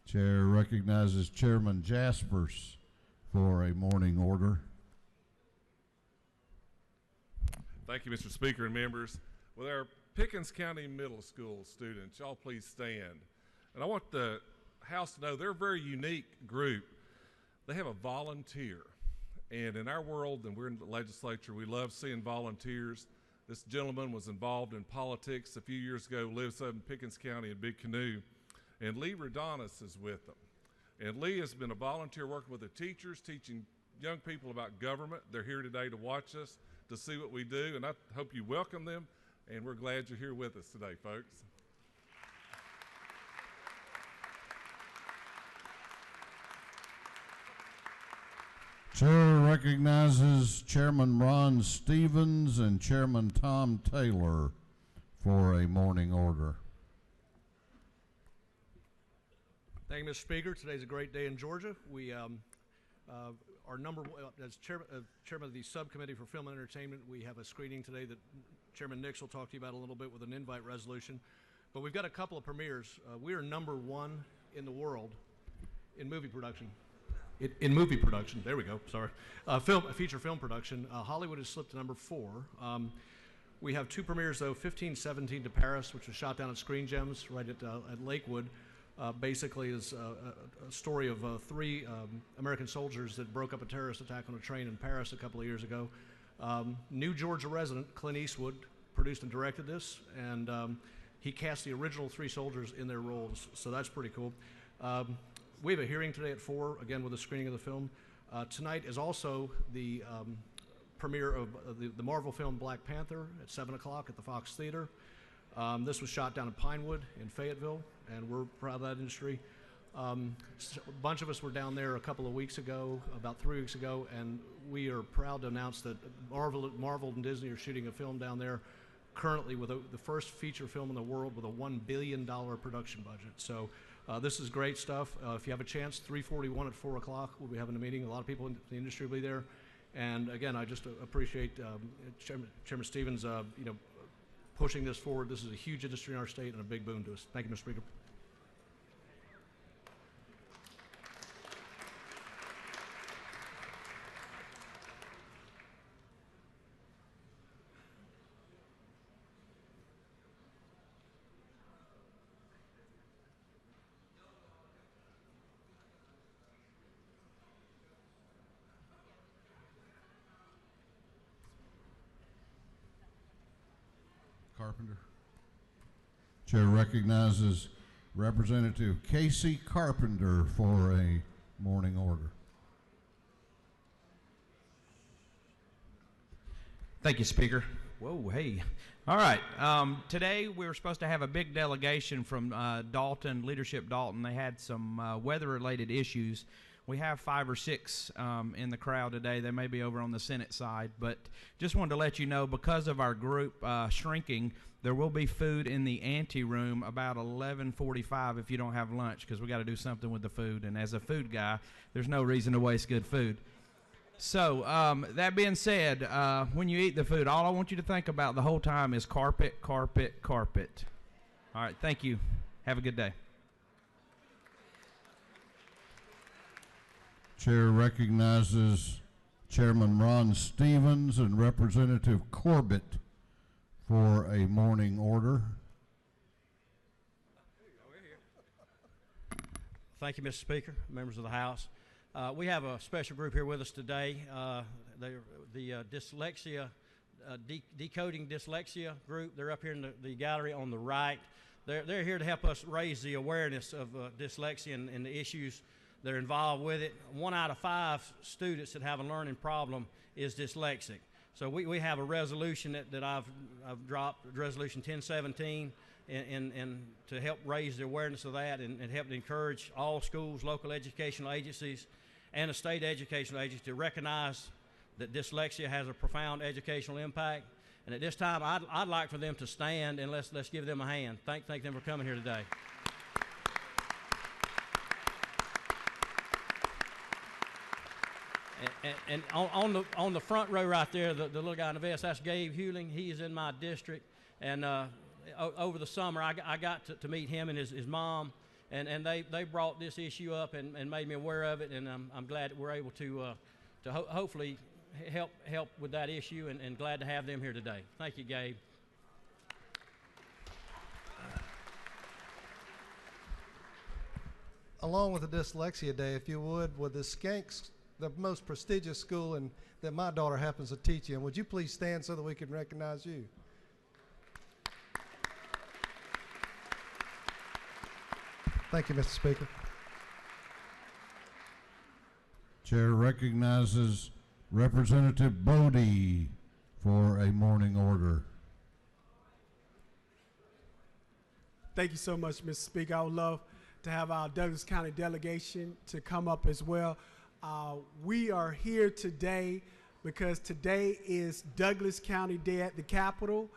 [SPEAKER 1] Chair recognizes Chairman Jaspers for a morning order.
[SPEAKER 14] Thank you, Mr. Speaker and members. Will our Pickens County Middle School students, y'all please stand. And I want the House to know they're a very unique group. They have a volunteer. And in our world, and we're in the legislature, we love seeing volunteers. This gentleman was involved in politics a few years ago, lives up in Pickens County in Big Canoe. And Lee Rodonis is with them. And Lee has been a volunteer working with the teachers, teaching young people about government. They're here today to watch us, to see what we do, and I hope you welcome them, and we're glad you're here with us today, folks.
[SPEAKER 1] Chair recognizes Chairman Ron Stevens and Chairman Tom Taylor for a morning order.
[SPEAKER 15] Thank you, Mr. Speaker. Today's a great day in Georgia. We are as chairman of the subcommittee for film and entertainment, we have a screening today that Chairman Nix will talk to you about a little bit with an invite resolution. But we've got a couple of premieres. We are #1 in the world in movie production. In movie production, there we go, sorry. Feature film production. Hollywood has slipped to #4. We have 2 premieres though, 1517 to Paris, which was shot down at Screen Gems right at Lakewood. Basically is a story of 3 American soldiers that broke up a terrorist attack on a train in Paris a couple of years ago. New Georgia resident Clint Eastwood produced and directed this, and he cast the original 3 soldiers in their roles, so that's pretty cool. We have a hearing today at 4, again with a screening of the film. Tonight is also the premiere of the Marvel film Black Panther at 7 o'clock at the Fox Theater. This was shot down in Pinewood in Fayetteville, and we're proud of that industry. A bunch of us were down there a couple of weeks ago, about 3 weeks ago, and we are proud to announce that Marvel and Disney are shooting a film down there currently with the first feature film in the world with a $1 billion production budget. So this is great stuff. If you have a chance, 3:41 at 4 o'clock, we'll be having a meeting. A lot of people in the industry will be there. And again, I just appreciate Chairman Stevens pushing this forward. This is a huge industry in our state and a big boon to us. Thank you, Mr. Speaker.
[SPEAKER 1] Carpenter. Chair recognizes Representative Casey Carpenter for a morning order.
[SPEAKER 16] Thank you, Speaker. Whoa, hey. All right. Today we were supposed to have a big delegation from Dalton, Leadership Dalton. They had some weather-related issues. We have 5 or 6 in the crowd today. They may be over on the Senate side, but just wanted to let you know, because of our group shrinking, there will be food in the ante room about 11:45 if you don't have lunch, because we got to do something with the food. And as a food guy, there's no reason to waste good food. So that being said, when you eat the food, all I want you to think about the whole time is carpet, carpet, carpet. All right, thank you. Have a good day.
[SPEAKER 1] Chair recognizes Chairman Ron Stevens and Representative Corbett for a morning order.
[SPEAKER 17] Thank you, Mr. Speaker, members of the House. We have a special group here with us today. They're the dyslexia, decoding dyslexia group. They're up here in the gallery on the right. They're here to help us raise the awareness of dyslexia and the issues that are involved with it. 1 out of 5 students that have a learning problem is dyslexic. So we have a resolution that I've dropped, Resolution 1017, and to help raise the awareness of that and help to encourage all schools, local educational agencies, and the state educational agencies to recognize that dyslexia has a profound educational impact. And at this time, I'd like for them to stand, and let's give them a hand. Thank them for coming here today. And on the front row right there, the little guy in the vest, that's Gabe Hewling. He is in my district. And over the summer, I got to meet him and his mom. And they brought this issue up and made me aware of it. And I'm glad that we're able to hopefully help with that issue, and glad to have them here today. Thank you, Gabe.
[SPEAKER 18] Along with the Dyslexia Day, if you would the Skanks, the most prestigious school that my daughter happens to teach in, would you please stand so that we can recognize you? Thank you, Mr. Speaker.
[SPEAKER 1] Chair recognizes Representative Bodie for a morning order.
[SPEAKER 19] Thank you so much, Mr. Speaker. I would love to have our Douglas County delegation to come up as well. We are here today because today is Douglas County Day at the Capitol,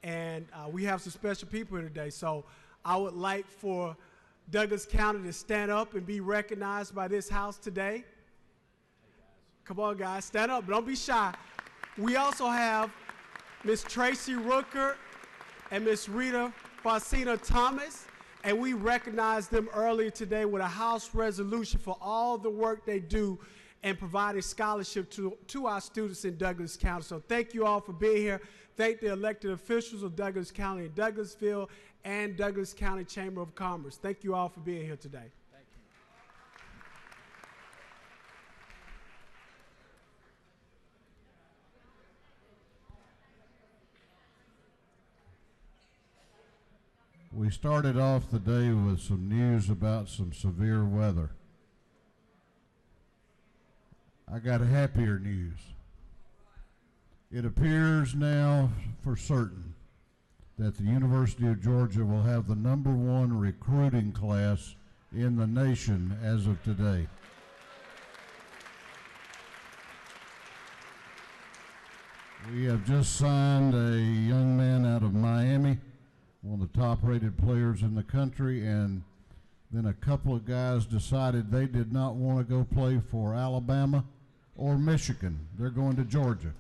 [SPEAKER 19] and we have some special people here today. So I would like for Douglas County to stand up and be recognized by this House today. Come on, guys, stand up, don't be shy. We also have Miss Tracy Rooker and Miss Rita Faustina Thomas, and we recognized them earlier today with a House resolution for all the work they do and providing scholarship to our students in Douglas County. So thank you all for being here. Thank the elected officials of Douglas County and Douglasville and Douglas County Chamber of Commerce. Thank you all for being here today.
[SPEAKER 17] Thank
[SPEAKER 1] you. We started off the day with some news about some severe weather. I got happier news. It appears now for certain that the University of Georgia will have the #1 recruiting class in the nation as of today. We have just signed a young man out of Miami, one of the top-rated players in the country, and then a couple of guys decided they did not want to go play for Alabama or Michigan. They're going to Georgia.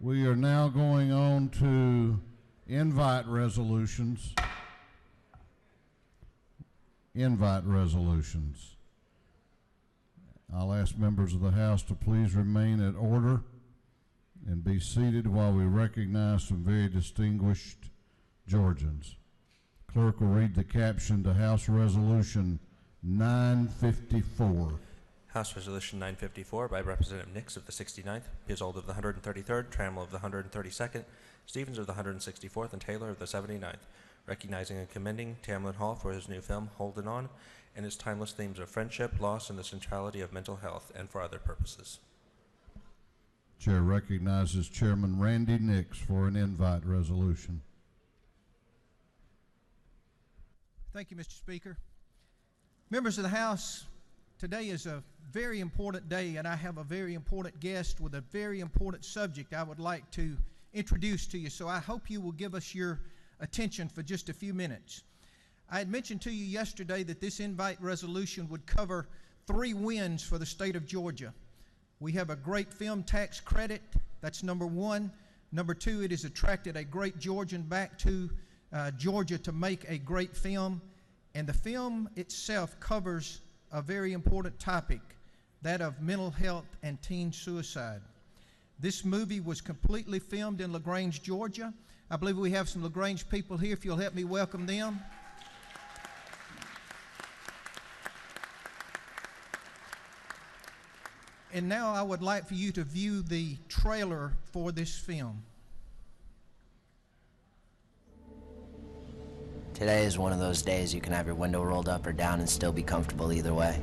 [SPEAKER 1] We are now going on to invite resolutions. Invite resolutions. I'll ask members of the House to please remain at order and be seated while we recognize some very distinguished Georgians. Clerk will read the caption to House Resolution 954.
[SPEAKER 5] House Resolution 954 by Representative Nix of the 69th, Pizold of the 133rd, Trammell of the 132nd, Stevens of the 164th, and Taylor of the 79th, recognizing and commending Tamlin Hall for his new film, Holdin' On, and its timeless themes of friendship, loss, and the centrality of mental health, and for other purposes.
[SPEAKER 1] Chair recognizes Chairman Randy Nix for an invite resolution.
[SPEAKER 6] Thank you, Mr. Speaker. Members of the House, today is a very important day, and I have a very important guest with a very important subject I would like to introduce to you, so I hope you will give us your attention for just a few minutes. I had mentioned to you yesterday that this invite resolution would cover 3 wins for the state of Georgia. We have a great film tax credit, that's number 1. Number 2, it has attracted a great Georgian back to Georgia to make a great film, and the film itself covers a very important topic, that of mental health and teen suicide. This movie was completely filmed in LaGrange, Georgia. I believe we have some LaGrange people here, if you'll help me welcome them. And now I would like for you to view the trailer for this film.
[SPEAKER 20] Today is one of those days you can have your window rolled up or down and still be comfortable either way.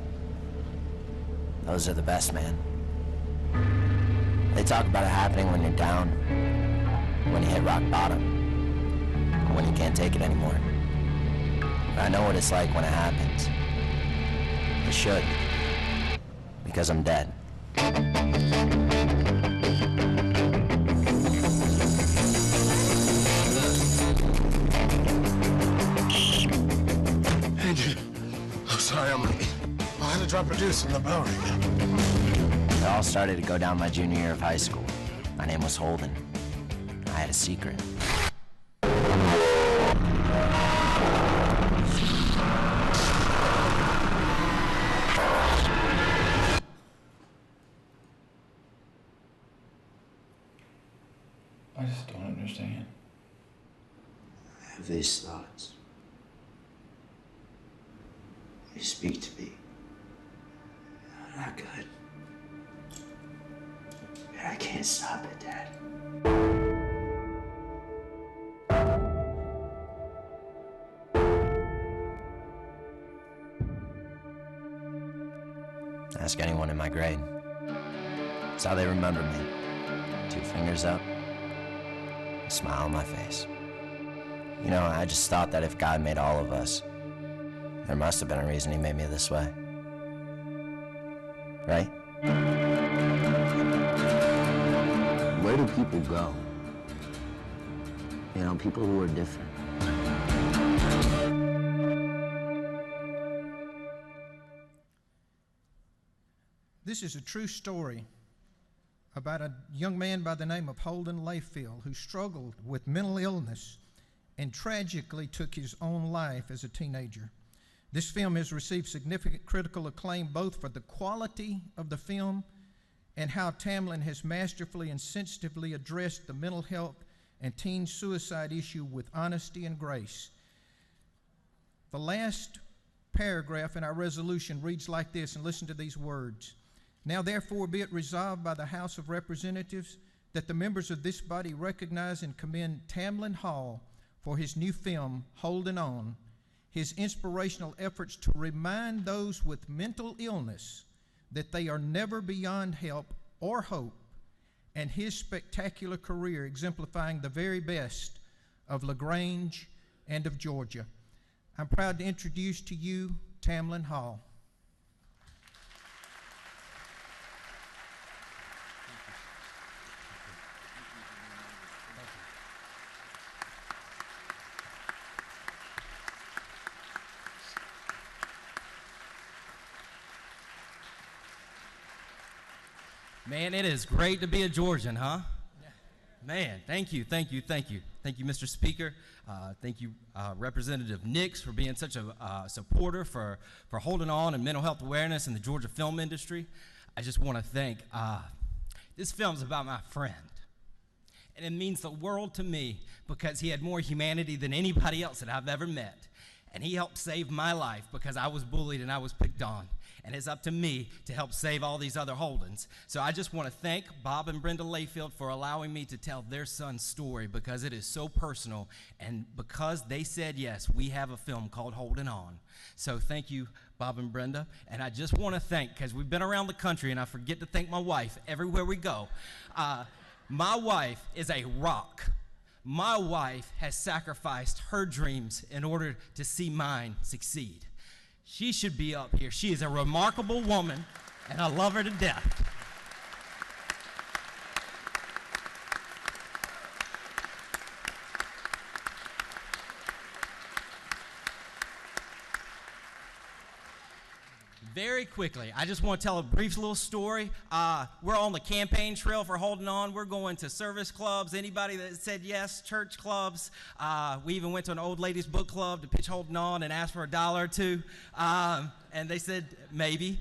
[SPEAKER 20] Those are the best, man. They talk about it happening when you're down, when you hit rock bottom, or when you can't take it anymore. But I know what it's like when it happens. I should, because I'm dead.
[SPEAKER 21] Oh, sorry, I'm late. I had to drop a deuce in the bell ring.
[SPEAKER 20] It all started to go down my junior year of high school. My name was Holden. I had a secret.
[SPEAKER 22] I just don't understand.
[SPEAKER 20] I have these thoughts. They speak to me. They're not good. But I can't stop it, Dad. Ask anyone in my grade. It's how they remember me. 2 fingers up, a smile on my face. You know, I just thought that if God made all of us, there must have been a reason he made me this way. Right? Where do people go? You know, people who are different.
[SPEAKER 6] This is a true story about a young man by the name of Holden Layfield who struggled with mental illness and tragically took his own life as a teenager. This film has received significant critical acclaim both for the quality of the film and how Tamlin has masterfully and sensitively addressed the mental health and teen suicide issue with honesty and grace. The last paragraph in our resolution reads like this, and listen to these words. Now therefore be it resolved by the House of Representatives that the members of this body recognize and commend Tamlin Hall for his new film, Holding On, his inspirational efforts to remind those with mental illness that they are never beyond help or hope, and his spectacular career exemplifying the very best of LaGrange and of Georgia. I'm proud to introduce to you Tamlin Hall.
[SPEAKER 23] Man, it is great to be a Georgian, huh? Man, thank you, thank you, thank you. Thank you, Mr. Speaker. Thank you, Representative Nix, for being such a supporter for holding on and mental health awareness in the Georgia film industry. I just want to thank, this film's about my friend. And it means the world to me because he had more humanity than anybody else that I've ever met. And he helped save my life because I was bullied and I was picked on. And it's up to me to help save all these other Holdens. So I just want to thank Bob and Brenda Layfield for allowing me to tell their son's story because it is so personal. And because they said yes, we have a film called Holding On. So thank you, Bob and Brenda, and I just want to thank, because we've been around the country, and I forget to thank my wife everywhere we go. My wife is a rock. My wife has sacrificed her dreams in order to see mine succeed. She should be up here. She is a remarkable woman, and I love her to death. Very quickly, I just want to tell a brief little story. We're on the campaign trail for Holding On. We're going to service clubs, anybody that said yes, church clubs. We even went to an old ladies book club to pitch Holding On and ask for a $1 or $2. And they said maybe.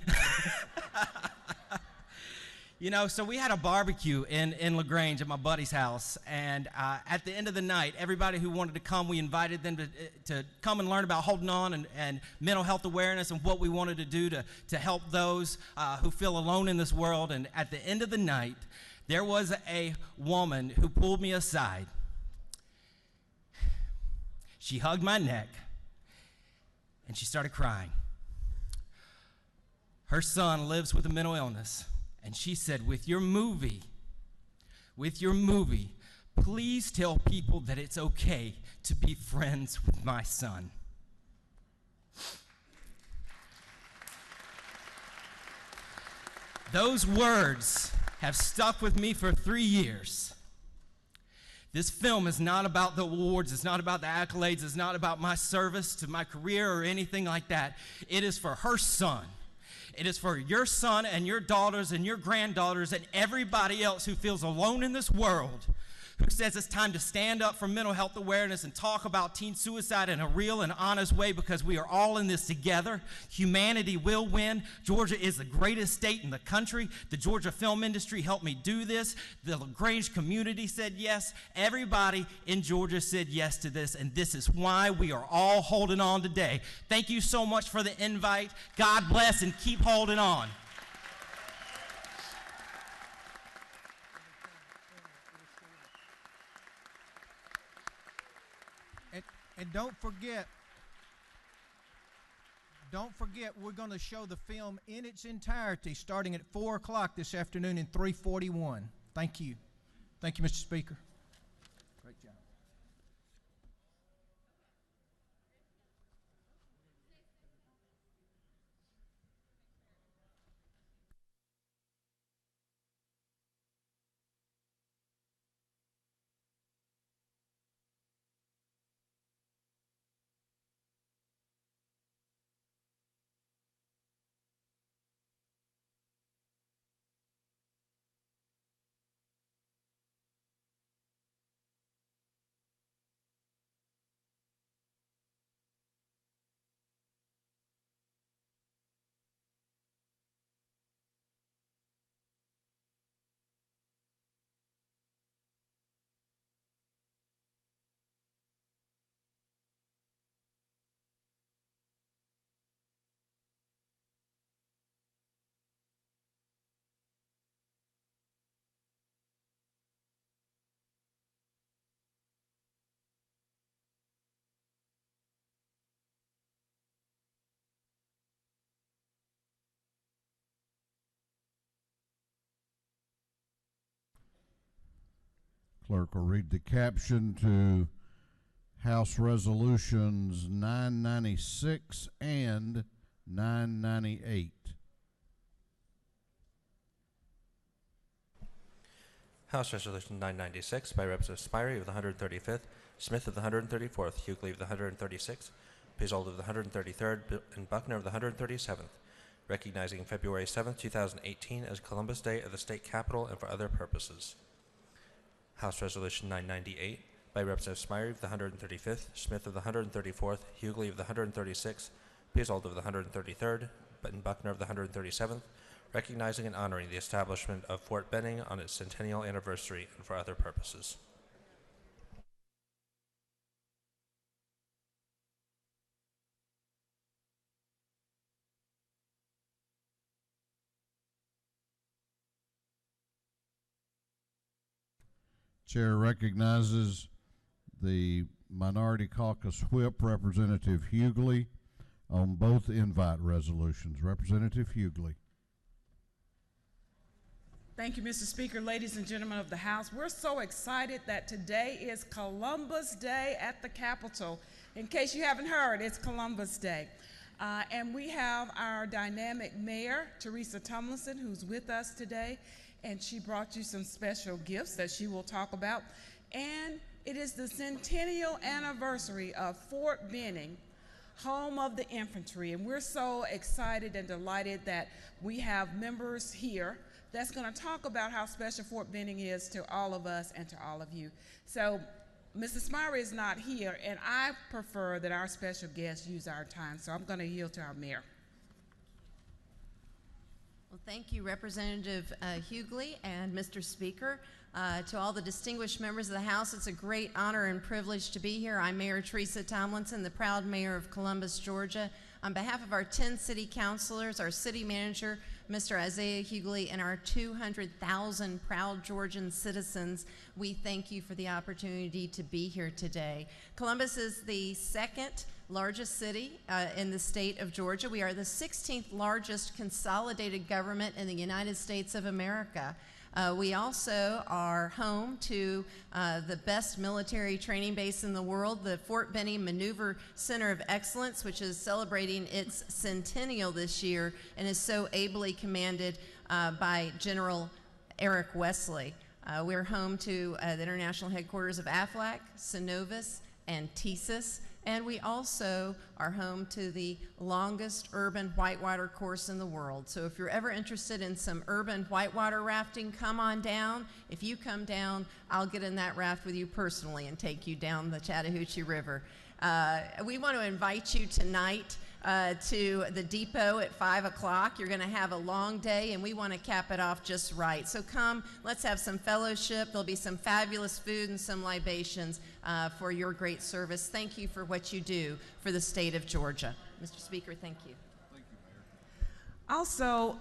[SPEAKER 23] You know, so we had a barbecue in LaGrange at my buddy's house, and at the end of the night, everybody who wanted to come, we invited them to come and learn about Holding On and mental health awareness and what we wanted to do to help those who feel alone in this world. And at the end of the night, there was a woman who pulled me aside. She hugged my neck, and she started crying. Her son lives with a mental illness. And she said, with your movie, please tell people that it's okay to be friends with my son. Those words have stuck with me for 3 years. This film is not about the awards, it's not about the accolades, it's not about my service to my career or anything like that. It is for her son. It is for your son and your daughters and your granddaughters and everybody else who feels alone in this world, who says it's time to stand up for mental health awareness and talk about teen suicide in a real and honest way, because we are all in this together. Humanity will win. Georgia is the greatest state in the country. The Georgia film industry helped me do this. The LaGrange community said yes. Everybody in Georgia said yes to this, and this is why we are all holding on today. Thank you so much for the invite. God bless and keep holding on.
[SPEAKER 6] And don't forget, we're going to show the film in its entirety starting at 4 o'clock this afternoon in 341. Thank you. Thank you, Mr. Speaker. Great job.
[SPEAKER 1] Clerk will read the caption to House Resolutions 996 and 998.
[SPEAKER 5] House Resolution 996 by Representative Spirey of the 135th, Smith of the 134th, Hughley of the 136th, Pizold of the 133rd, and Buckner of the 137th, recognizing February 7, 2018 as Columbus Day of the State Capitol and for other purposes. House Resolution 998 by Representative Spirey of the 135th, Smith of the 134th, Hughley of the 136th, Pizold of the 133rd, and Buckner of the 137th, recognizing and honoring the establishment of Fort Benning on its centennial anniversary and for other purposes.
[SPEAKER 1] Chair recognizes the Minority Caucus Whip, Representative Hughley, on both invite resolutions. Representative Hughley.
[SPEAKER 2] Thank you, Mr. Speaker. Ladies and gentlemen of the House, we're so excited that today is Columbus Day at the Capitol. In case you haven't heard, it's Columbus Day. And we have our dynamic mayor, Teresa Tomlinson, who's with us today, and she brought you some special gifts that she will talk about. And it is the centennial anniversary of Fort Benning, home of the infantry, and we're so excited and delighted that we have members here that's going to talk about how special Fort Benning is to all of us and to all of you. So Mrs. Smyrie is not here, and I prefer that our special guests use our time, so I'm going to yield to our mayor.
[SPEAKER 3] Well, thank you, Representative Hughley and Mr. Speaker. To all the distinguished members of the House, it's a great honor and privilege to be here. I'm Mayor Teresa Tomlinson, the proud mayor of Columbus, Georgia. On behalf of our 10 city councilors, our city manager, Mr. Isaiah Hughley, and our 200,000 proud Georgian citizens, we thank you for the opportunity to be here today. Columbus is the second largest city in the state of Georgia. We are the 16th largest consolidated government in the United States of America. We also are home to the best military training base in the world, the Fort Benning Maneuver Center of Excellence, which is celebrating its centennial this year and is so ably commanded by General Eric Wesley. We're home to the international headquarters of AFLAC, Synovus, and TSIS. And we also are home to the longest urban whitewater course in the world. So if you're ever interested in some urban whitewater rafting, come on down. If you come down, I'll get in that raft with you personally and take you down the Chattahoochee River. We want to invite you tonight to the depot at 5 o'clock. You're going to have a long day, and we want to cap it off just right. So come, let's have some fellowship. There'll be some fabulous food and some libations for your great service. Thank you for what you do for the state of Georgia. Mr. Speaker, thank you.
[SPEAKER 2] Thank you, Mayor. Also,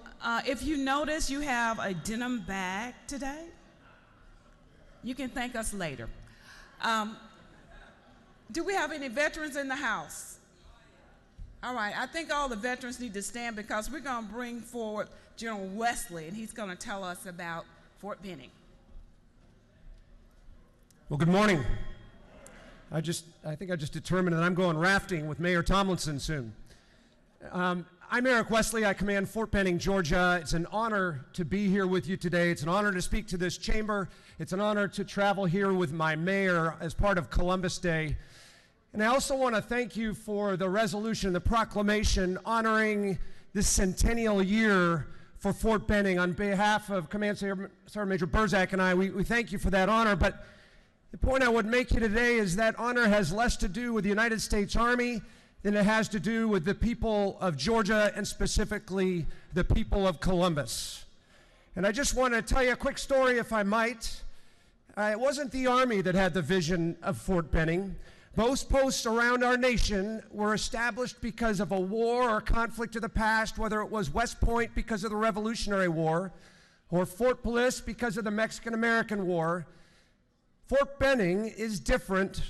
[SPEAKER 2] if you notice, you have a denim bag today. You can thank us later. Do we have any veterans in the house? All right, I think all the veterans need to stand because we're going to bring forward General Wesley, and he's going to tell us about Fort Benning.
[SPEAKER 4] Well, good morning. I think I just determined that I'm going rafting with Mayor Tomlinson soon. I'm Eric Wesley. I command Fort Benning, Georgia. It's an honor to be here with you today. It's an honor to speak to this chamber. It's an honor to travel here with my mayor as part of Columbus Day. And I also want to thank you for the resolution, the proclamation honoring this centennial year for Fort Benning. On behalf of Command Sergeant Major Burzak and I, we thank you for that honor. But the point I would make you today is that honor has less to do with the United States Army than it has to do with the people of Georgia and specifically the people of Columbus. And I just want to tell you a quick story, if I might. It wasn't the Army that had the vision of Fort Benning. Most posts around our nation were established because of a war or conflict of the past, whether it was West Point because of the Revolutionary War or Fort Bliss because of the Mexican-American War. Fort Benning is different,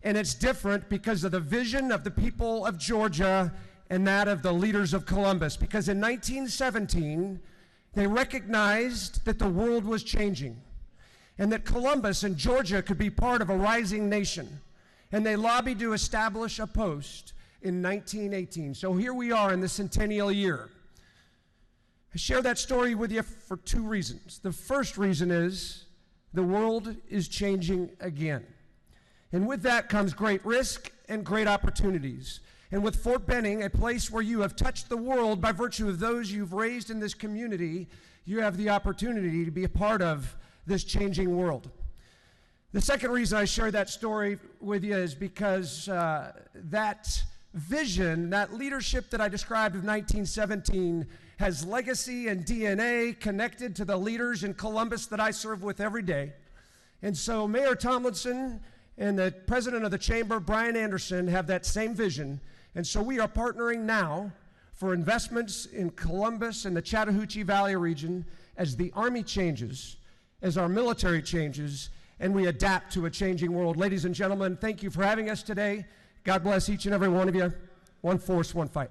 [SPEAKER 4] and it's different because of the vision of the people of Georgia and that of the leaders of Columbus. Because in 1917, they recognized that the world was changing and that Columbus and Georgia could be part of a rising nation. And they lobbied to establish a post in 1918. So here we are in the centennial year. I share that story with you for two reasons. The first reason is the world is changing again. And with that comes great risk and great opportunities. And with Fort Benning, a place where you have touched the world by virtue of those you've raised in this community, you have the opportunity to be a part of this changing world. The second reason I share that story with you is because that vision, that leadership that I described of 1917 has legacy and DNA connected to the leaders in Columbus that I serve with every day. And so Mayor Tomlinson and the president of the chamber, Brian Anderson, have that same vision. And so we are partnering now for investments in Columbus and the Chattahoochee Valley region as the Army changes, as our military changes, and we adapt to a changing world. Ladies and gentlemen, thank you for having us today. God bless each and every one of you. one force, one fight.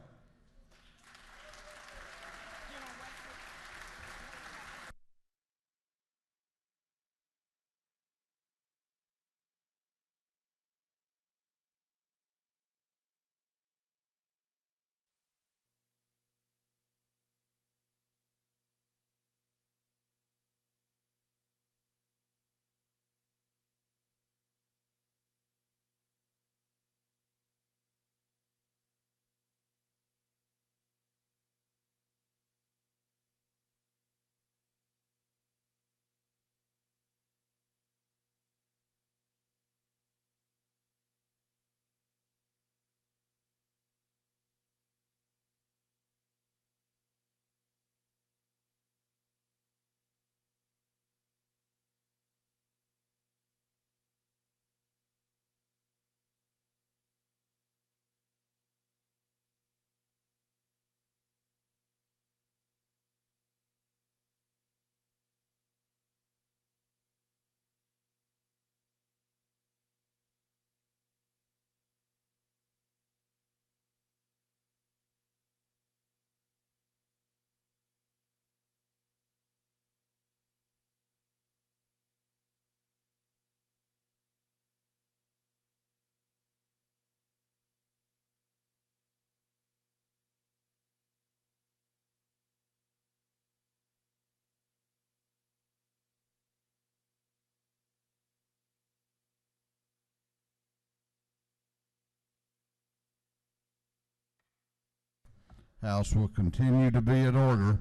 [SPEAKER 1] House will continue to be in order.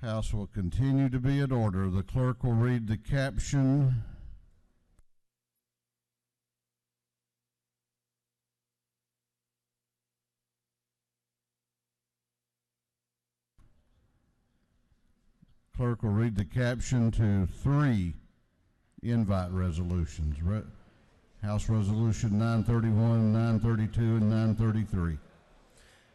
[SPEAKER 1] House will continue to be in order. The clerk will read the caption. Clerk will read the caption to 3 invite resolutions. House Resolution 931, 932, and 933.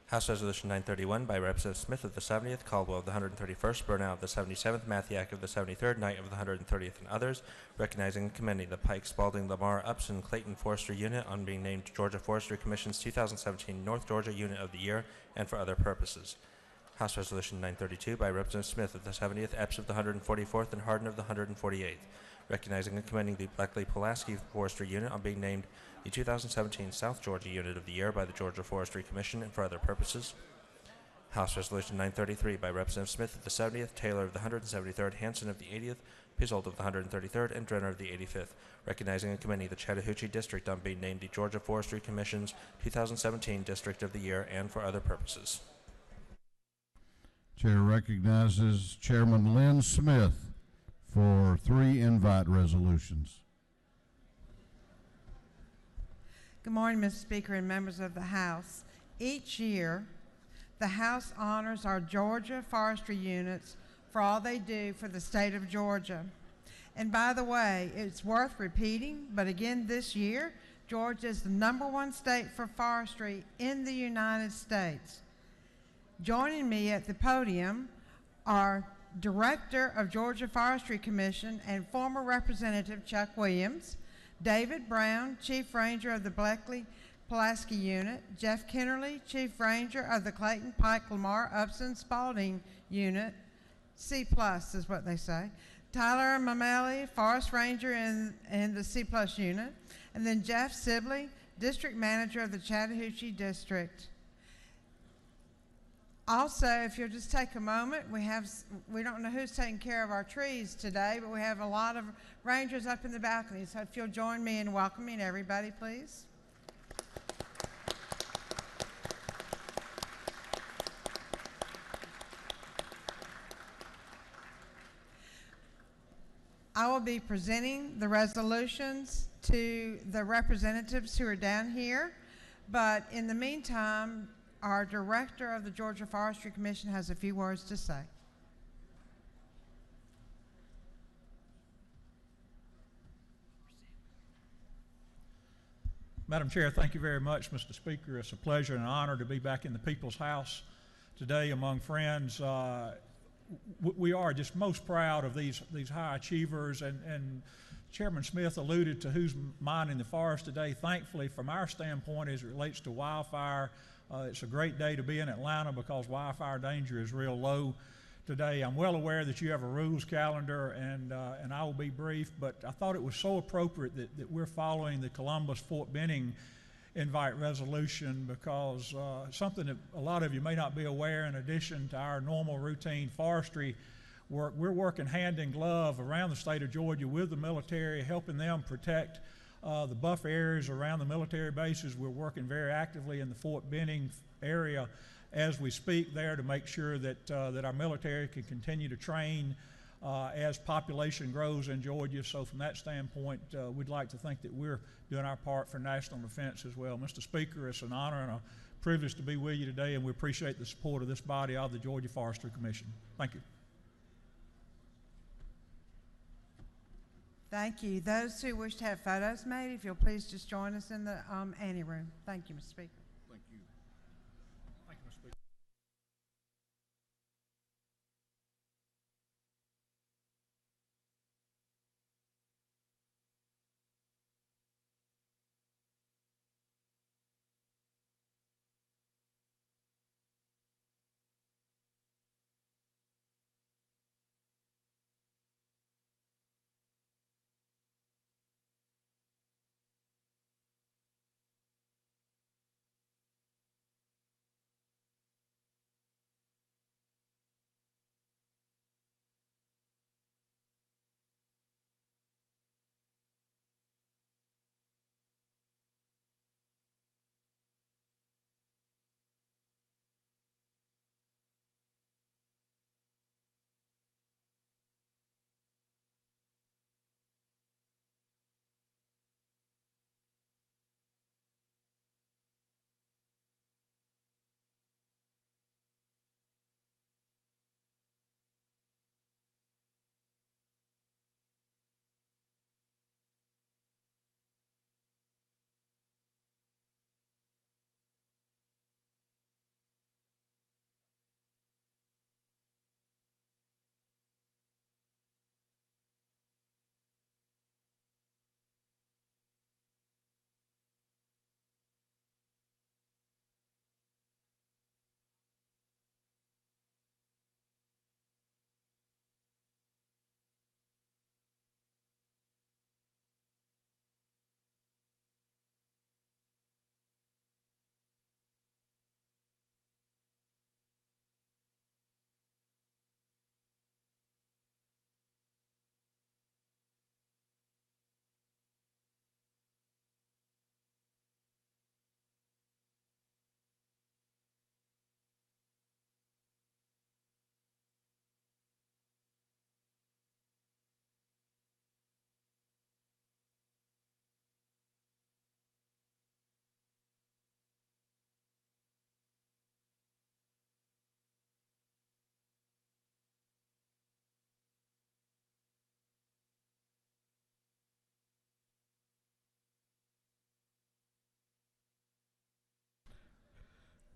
[SPEAKER 5] House Resolution 931 by Representative Smith of the 70th, Caldwell of the 131st, Burnell of the 77th, Mathiak of the 73rd, Knight of the 130th, and others, recognizing and commending the Pike, Spalding, Lamar, Upson, Clayton Forestry Unit on being named Georgia Forestry Commission's 2017 North Georgia Unit of the Year and for other purposes. House Resolution 932 by Representative Smith of the 70th, Epps of the 144th, and Hardin of the 148th, recognizing and commending the Bleckley-Pulaski Forestry Unit on being named the 2017 South Georgia Unit of the Year by the Georgia Forestry Commission and for other purposes. House Resolution 933 by Representative Smith of the 70th, Taylor of the 173rd, Hanson of the 80th, Pizold of the 133rd, and Drenner of the 85th, recognizing and commending the Chattahoochee District on being named the Georgia Forestry Commission's 2017 District of the Year and for other purposes.
[SPEAKER 1] Chair recognizes Chairman Lynn Smith for 3 invite resolutions.
[SPEAKER 7] Good morning, Mr. Speaker and members of the House. Each year, the House honors our Georgia forestry units for all they do for the state of Georgia. And by the way, it's worth repeating, but again this year, Georgia is the #1 state for forestry in the United States. Joining me at the podium are Director of Georgia Forestry Commission and former Representative Chuck Williams, David Brown, Chief Ranger of the Bleckley-Pulaski Unit, Jeff Kennerly, Chief Ranger of the Clayton Pike Lamar Upson Spalding Unit, C+ is what they say, Tyler Mameli, Forest Ranger in the C+ unit, and then Jeff Sibley, District Manager of the Chattahoochee District. Also, if you'll just take a moment, we don't know who's taking care of our trees today, but we have a lot of rangers up in the balcony. So if you'll join me in welcoming everybody, please. I will be presenting the resolutions to the representatives who are down here, but in the meantime, our Director of the Georgia Forestry Commission has a few words to say.
[SPEAKER 8] Madam Chair, thank you very much, Mr. Speaker. It's a pleasure and an honor to be back in the People's House today among friends. We are just most proud of these high achievers and Chairman Smith alluded to who's minding the forest today. Thankfully, from our standpoint, as it relates to wildfire, it's a great day to be in Atlanta because wildfire danger is real low today. I'm well aware that you have a rules calendar, and I will be brief, but I thought it was so appropriate that we're following the Columbus-Fort Benning invite resolution because something that a lot of you may not be aware, in addition to our normal routine forestry work, we're working hand in glove around the state of Georgia with the military, helping them protect the buffer areas around the military bases. We're working very actively in the Fort Benning area as we speak there to make sure that our military can continue to train as population grows in Georgia. So from that standpoint, we'd like to think that we're doing our part for national defense as well. Mr. Speaker, it's an honor and a privilege to be with you today, and we appreciate the support of this body of the Georgia Forestry Commission. Thank you.
[SPEAKER 7] Thank you. Those who wish to have photos made, if you'll please just join us in the anteroom. Thank you, Mr. Speaker.
[SPEAKER 8] Thank you. Thank you, Mr. Speaker.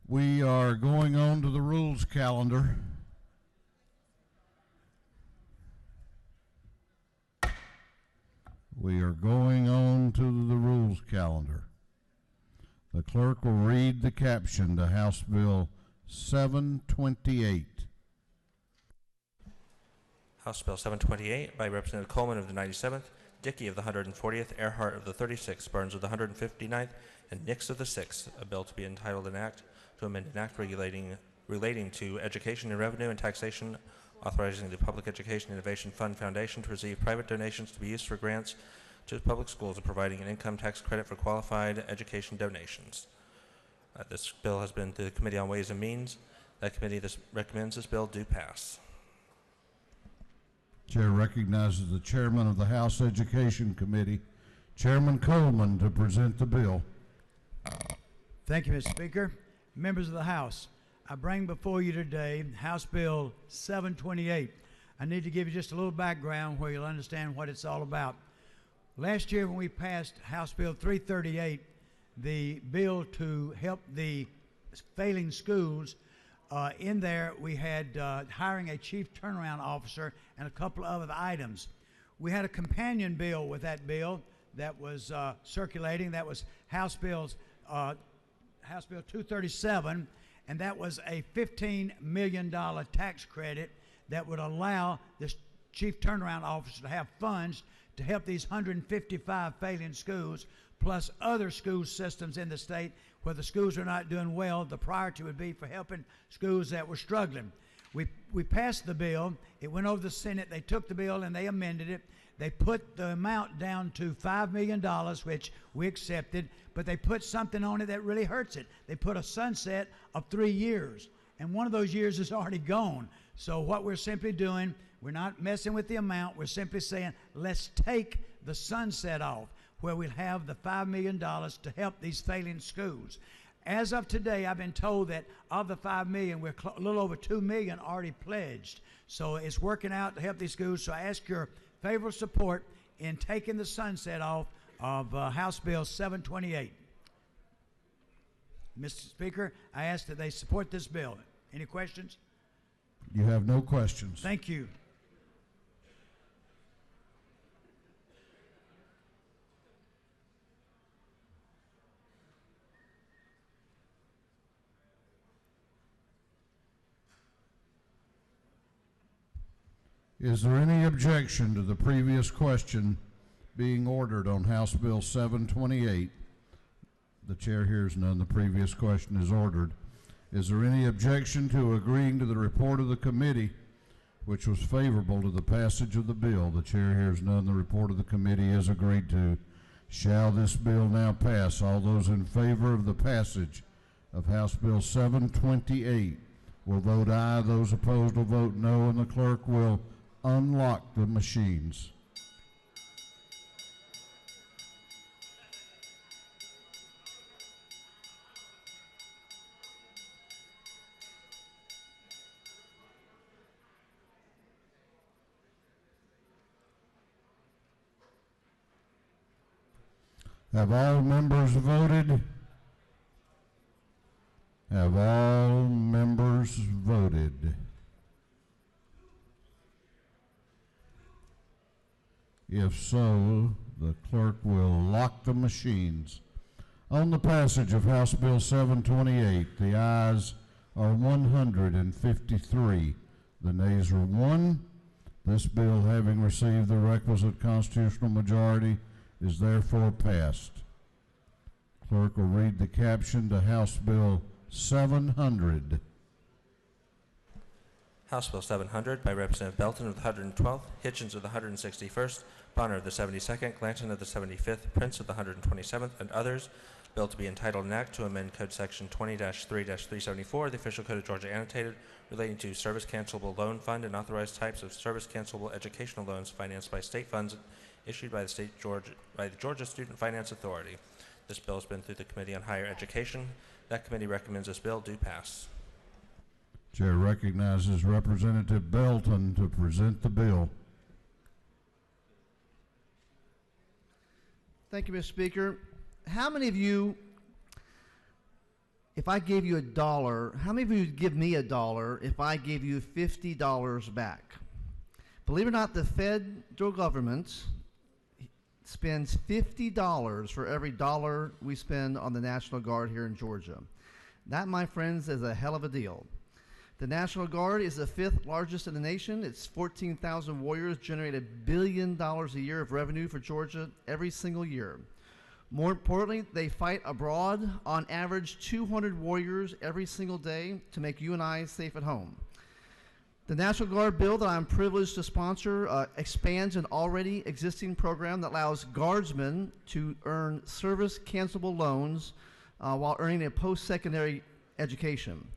[SPEAKER 1] We are going on to the rules calendar. We are going on to the rules calendar. The clerk will read the caption to House Bill 728.
[SPEAKER 5] House Bill 728 by Representative Coleman of the 97th, Dickey of the 140th, Earhart of the 36th, Burns of the 159th, and Nix of the 6th, a bill to be entitled an act to amend an act relating to education and revenue and taxation, authorizing the Public Education Innovation Fund Foundation to receive private donations to be used for grants to public schools and providing an income tax credit for qualified education donations. This bill has been to the Committee on Ways and Means. That committee recommends this bill do pass.
[SPEAKER 1] Chair recognizes the chairman of the House Education Committee, Chairman Coleman, to present the bill.
[SPEAKER 9] Thank you, Mr. Speaker. Members of the House, I bring before you today House Bill 728. I need to give you just a little background where you'll understand what it's all about. Last year when we passed House Bill 338, the bill to help the failing schools, in there we had hiring a chief turnaround officer and a couple of other items. We had a companion bill with that bill that was circulating. That was House Bill 237, and that was a $15 million tax credit that would allow this Chief Turnaround Officer to have funds to help these 155 failing schools, plus other school systems in the state where the schools are not doing well. The priority would be for helping schools that were struggling. We passed the bill. It went over the Senate. They took the bill and they amended it. They put the amount down to $5 million, which we accepted, but they put something on it that really hurts it. They put a sunset of 3 years, and one of those years is already gone. So what we're simply doing, we're not messing with the amount. We're simply saying, let's take the sunset off, where we'll have the $5 million to help these failing schools. As of today, I've been told that of the $5 million, we're a little over $2 million already pledged. So it's working out to help these schools. So I ask your favorable support in taking the sunset off of House Bill 728. Mr. Speaker, I ask that they support this bill. Any questions?
[SPEAKER 1] You have no questions.
[SPEAKER 9] Thank you.
[SPEAKER 1] Is there any objection to the previous question being ordered on House Bill 728? The chair hears none. The previous question is ordered. Is there any objection to agreeing to the report of the committee, which was favorable to the passage of the bill? The chair hears none. The report of the committee is agreed to. Shall this bill now pass? All those in favor of the passage of House Bill 728 will vote aye. Those opposed will vote no, and the clerk will unlock the machines. Have all members voted? Have all members voted? If so, the clerk will lock the machines. On the passage of House Bill 728, the ayes are 153. The nays are 1. This bill, having received the requisite constitutional majority, is therefore passed. Clerk will read the caption to House Bill 700.
[SPEAKER 5] House Bill 700 by Representative Belton of the 112th, Hitchens of the 161st, Bonner of the 72nd, Glanton of the 75th, Prince of the 127th, and others. Bill to be entitled an act to amend Code Section 20-3-374, the Official Code of Georgia Annotated, relating to Service Cancelable Loan Fund and authorized types of service cancelable educational loans financed by state funds issued by the Georgia Student Finance Authority. This bill has been through the Committee on Higher Education. That committee recommends this bill do pass.
[SPEAKER 1] Chair recognizes Representative Belton to present the bill.
[SPEAKER 10] Thank you, Mr. Speaker. How many of you, if I gave you $1, how many of you would give me $1 if I gave you $50 back? Believe it or not, the federal government spends $50 for every dollar we spend on the National Guard here in Georgia. That, my friends, is a hell of a deal. The National Guard is the 5th largest in the nation. Its 14,000 warriors generate $1 billion a year of revenue for Georgia every single year. More importantly, they fight abroad, on average 200 warriors every single day to make you and I safe at home. The National Guard bill that I'm privileged to sponsor expands an already existing program that allows guardsmen to earn service cancelable loans while earning a post-secondary education.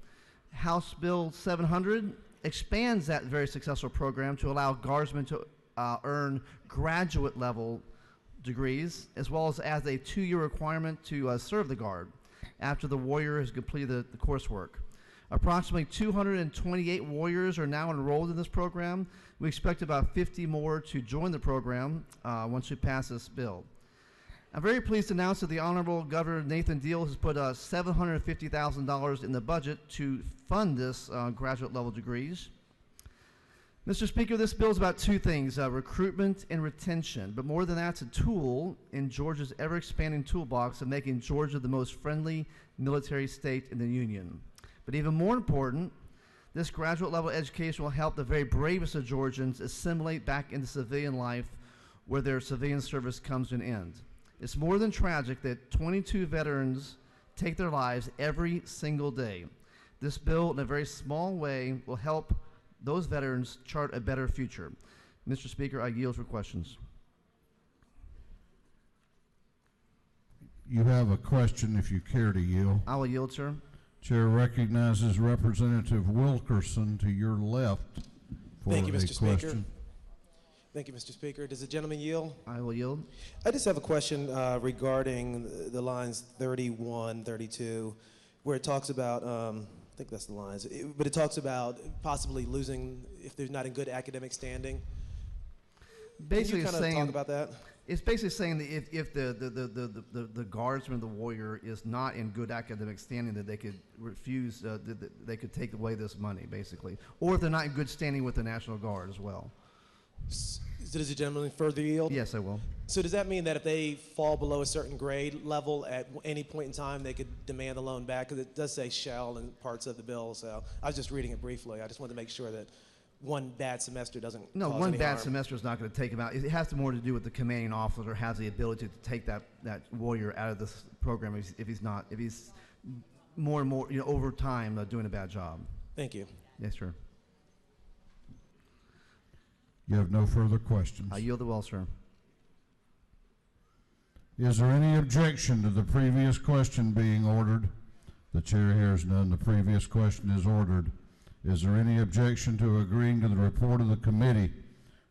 [SPEAKER 10] House Bill 700 expands that very successful program to allow guardsmen to earn graduate level degrees, as well as a 2-year requirement to serve the Guard after the warrior has completed the coursework. Approximately 228 warriors are now enrolled in this program. We expect about 50 more to join the program once we pass this bill. I'm very pleased to announce that the Honorable Governor Nathan Deal has put $750,000 in the budget to fund this graduate level degrees. Mr. Speaker, this bill is about two things, recruitment and retention. But more than that, it's a tool in Georgia's ever-expanding toolbox of making Georgia the most friendly military state in the Union. But even more important, this graduate-level education will help the very bravest of Georgians assimilate back into civilian life where their civilian service comes to an end. It's more than tragic that 22 veterans take their lives every single day. This bill, in a very small way, will help those veterans chart a better future. Mr. Speaker, I yield for questions.
[SPEAKER 1] You have a question if you care to yield.
[SPEAKER 10] I will yield, sir.
[SPEAKER 1] Chair recognizes Representative Wilkerson to your left for
[SPEAKER 11] Thank you, Mr.
[SPEAKER 1] a
[SPEAKER 11] Speaker.
[SPEAKER 1] question.
[SPEAKER 11] Thank you, Mr. Speaker. Does the gentleman yield?
[SPEAKER 10] I will yield.
[SPEAKER 11] I just have a question regarding the lines 31, 32, where it talks about, I think that's the lines, but it talks about possibly losing if they're not in good academic standing.
[SPEAKER 10] Basically,
[SPEAKER 11] Can you kind of talk about that?
[SPEAKER 10] It's basically saying that if the guardsman, the warrior, is not in good academic standing, that they could refuse, they could take away this money, basically. Or if they're not in good standing with the National Guard as well.
[SPEAKER 11] So does the gentleman further yield?
[SPEAKER 10] Yes, I will.
[SPEAKER 11] So does that mean that if they fall below a certain grade level at any point in time, they could demand the loan back? Because it does say shall in parts of the bill, so I was just reading it briefly. I just wanted to make sure that one bad semester doesn't
[SPEAKER 10] No,
[SPEAKER 11] cause
[SPEAKER 10] one
[SPEAKER 11] any
[SPEAKER 10] bad
[SPEAKER 11] harm.
[SPEAKER 10] semester is not going to take him out. It has more to do with the commanding officer has the ability to take that warrior out of this program if he's more and more, over time doing a bad job.
[SPEAKER 11] Thank you.
[SPEAKER 10] Yes, sir.
[SPEAKER 1] You have no further questions.
[SPEAKER 10] I yield the well, sir.
[SPEAKER 1] Is there any objection to the previous question being ordered? The chair hears none. The previous question is ordered. Is there any objection to agreeing to the report of the committee,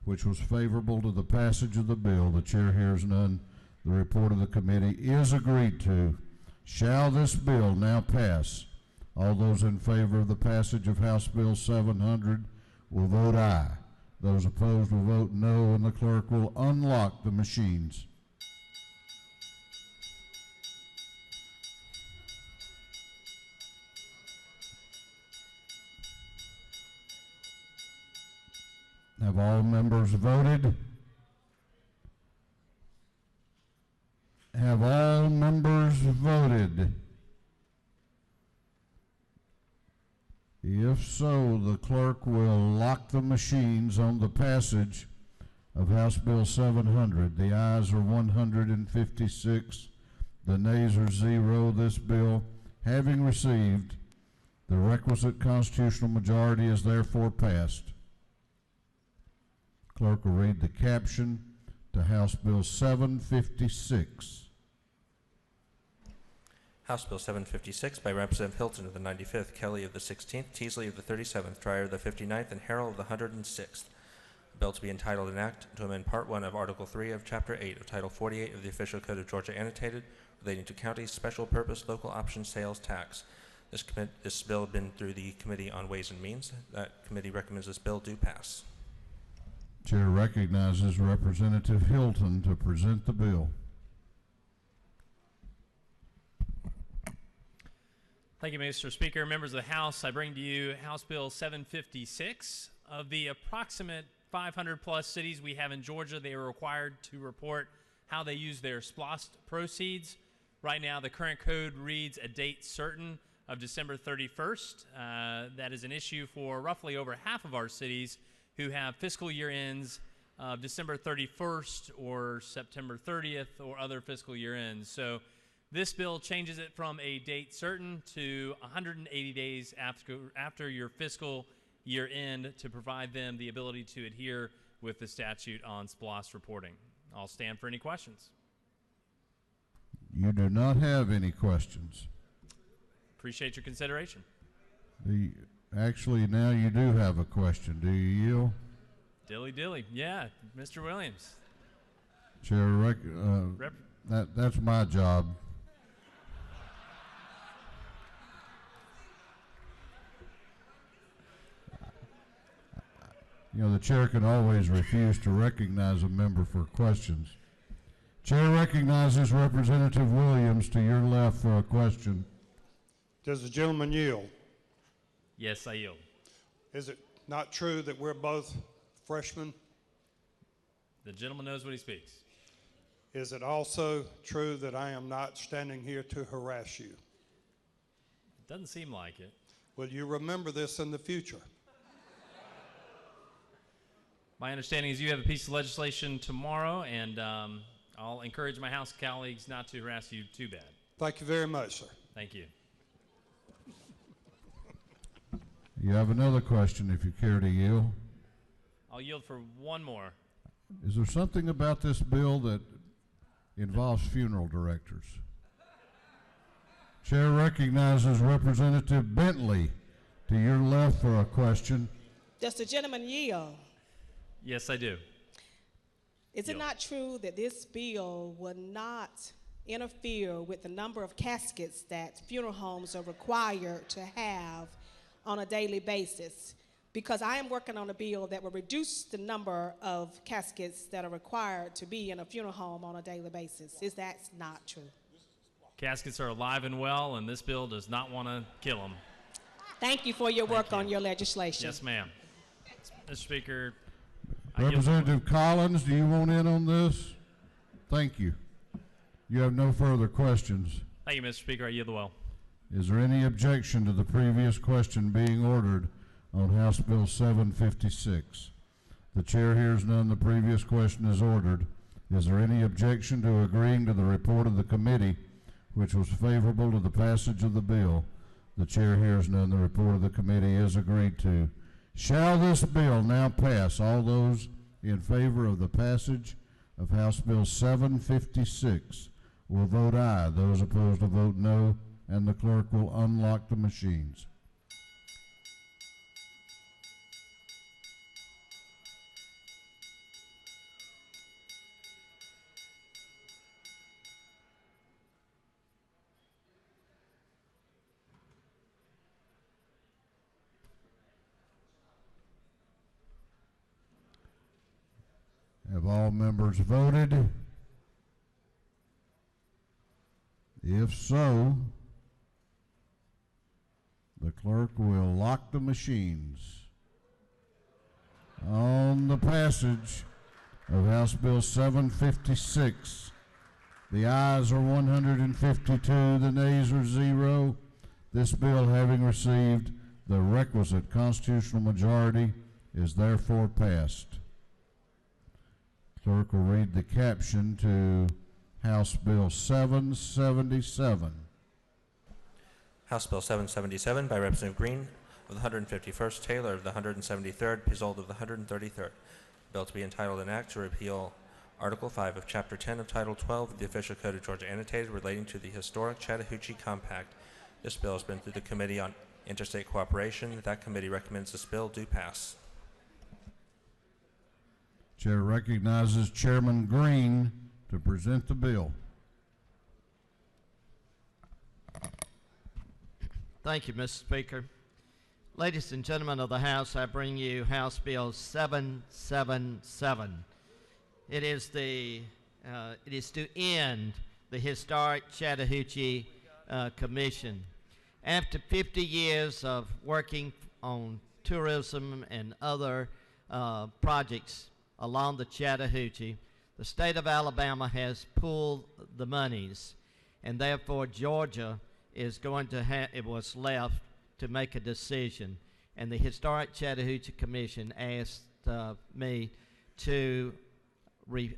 [SPEAKER 1] which was favorable to the passage of the bill? The chair hears none. The report of the committee is agreed to. Shall this bill now pass? All those in favor of the passage of House Bill 700 will vote aye. Those opposed will vote no, and the clerk will unlock the machines. Have all members voted? Have all members voted? If so, the clerk will lock the machines on the passage of House Bill 700. The ayes are 156, the nays are 0. This bill, having received the requisite constitutional majority, is therefore passed. Clerk will read the caption to House Bill 756.
[SPEAKER 5] House Bill 756 by Representative Hilton of the 95th, Kelly of the 16th, Teasley of the 37th, Dreyer of the 59th, and Harrell of the 106th. A bill to be entitled an act to amend Part 1 of Article 3 of Chapter 8 of Title 48 of the Official Code of Georgia annotated relating to county special purpose local option sales tax. This bill has been through the Committee on Ways and Means. That committee recommends this bill do pass.
[SPEAKER 1] Chair recognizes Representative Hilton to present the bill.
[SPEAKER 12] Thank you, Mr. Speaker. Members of the House, I bring to you House Bill 756. Of the approximate 500 plus cities we have in Georgia, they are required to report how they use their SPLOST proceeds. Right now, the current code reads a date certain of December 31st. That is an issue for roughly over half of our cities who have fiscal year ends of December 31st or September 30th or other fiscal year ends. So this bill changes it from a date certain to 180 days after your fiscal year end to provide them the ability to adhere with the statute on SPLOST reporting. I'll stand for any questions.
[SPEAKER 1] You do not have any questions.
[SPEAKER 12] Appreciate your consideration.
[SPEAKER 1] Actually, now you do have a question. Do you yield?
[SPEAKER 12] Dilly. Yeah, Mr. Williams.
[SPEAKER 1] Chair, that's my job. The chair can always refuse to recognize a member for questions. Chair recognizes Representative Williams to your left for a question.
[SPEAKER 13] Does the gentleman yield?
[SPEAKER 12] Yes, I yield.
[SPEAKER 13] Is it not true that we're both freshmen?
[SPEAKER 12] The gentleman knows what he speaks.
[SPEAKER 13] Is it also true that I am not standing here to harass you?
[SPEAKER 12] It doesn't seem like it.
[SPEAKER 13] Will you remember this in the future?
[SPEAKER 12] My understanding is you have a piece of legislation tomorrow, and I'll encourage my House colleagues not to harass you too bad.
[SPEAKER 13] Thank you very much, sir.
[SPEAKER 12] Thank you.
[SPEAKER 1] You have another question if you care to yield.
[SPEAKER 12] I'll yield for one more.
[SPEAKER 1] Is there something about this bill that involves funeral directors? Chair recognizes Representative Bentley to your left for a question.
[SPEAKER 14] Does the gentleman yield?
[SPEAKER 12] Yes, I do.
[SPEAKER 14] Is it not true that this bill would not interfere with the number of caskets that funeral homes are required to have on a daily basis? Because I am working on a bill that will reduce the number of caskets that are required to be in a funeral home on a daily basis. Is that not true?
[SPEAKER 12] Caskets are alive and well, and this bill does not want to kill them.
[SPEAKER 14] Thank you for your work on your legislation.
[SPEAKER 12] Yes, ma'am. Mr. Speaker. I yield.
[SPEAKER 1] Representative Collins, do you want in on this? Thank you. You have no further questions.
[SPEAKER 12] Thank you, Mr. Speaker. I yield the well.
[SPEAKER 1] Is there any objection to the previous question being ordered on House Bill 756? The chair hears none. The previous question is ordered. Is there any objection to agreeing to the report of the committee, which was favorable to the passage of the bill? The chair hears none. The report of the committee is agreed to. Shall this bill now pass? All those in favor of the passage of House Bill 756 will vote aye. Those opposed will vote no, and the clerk will unlock the machines. Have all members voted? If so, the clerk will lock the machines. On the passage of House Bill 756, the ayes are 152, the nays are 0. This bill, having received the requisite constitutional majority, is therefore passed. Clerk will read the caption to House Bill 777.
[SPEAKER 5] House Bill 777 by Representative Green of the 151st, Taylor of the 173rd, Pizold of the 133rd. Bill to be entitled an act to repeal Article 5 of Chapter 10 of Title 12 of the Official Code of Georgia annotated relating to the historic Chattahoochee Compact. This bill has been through the Committee on Interstate Cooperation. That committee recommends this bill do pass.
[SPEAKER 1] Chair recognizes Chairman Green to present the bill.
[SPEAKER 15] Thank you, Mr. Speaker. Ladies and gentlemen of the House, I bring you House Bill 777. It is to end the historic Chattahoochee Commission. After 50 years of working on tourism and other projects along the Chattahoochee, the state of Alabama has pulled the monies, and therefore Georgia is going to it was left to make a decision. And the Historic Chattahoochee Commission asked me to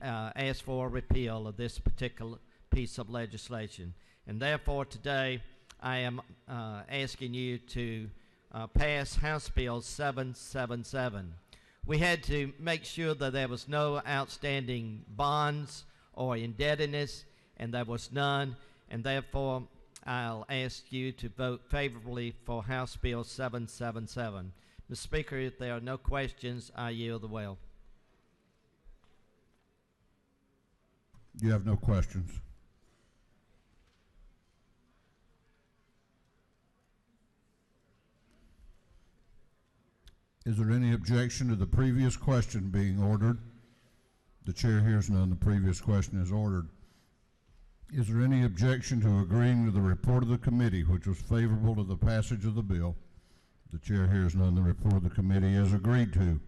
[SPEAKER 15] ask for a repeal of this particular piece of legislation. And therefore today I am asking you to pass House Bill 777. We had to make sure that there was no outstanding bonds or indebtedness, and there was none, and therefore I'll ask you to vote favorably for House Bill 777. Mr. Speaker, if there are no questions, I yield the will.
[SPEAKER 1] You have no questions. Is there any objection to the previous question being ordered? The chair hears none. The previous question is ordered. Is there any objection to agreeing to the report of the committee, which was favorable to the passage of the bill? The chair hears none. The report of the committee is agreed to.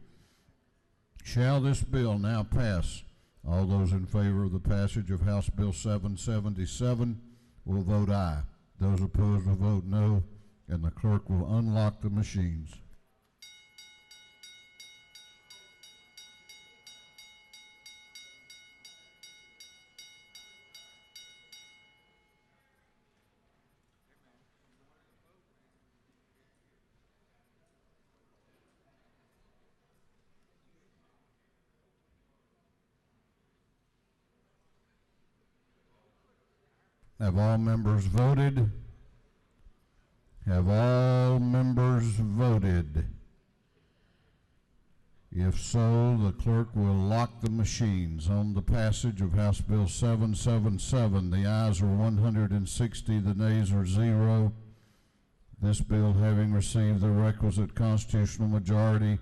[SPEAKER 1] Shall this bill now pass? All those in favor of the passage of House Bill 777 will vote aye. Those opposed will vote no, and the clerk will unlock the machines. Have all members voted? Have all members voted? If so, the clerk will lock the machines. On the passage of House Bill 777, the ayes are 160, the nays are 0. This bill, having received the requisite constitutional majority,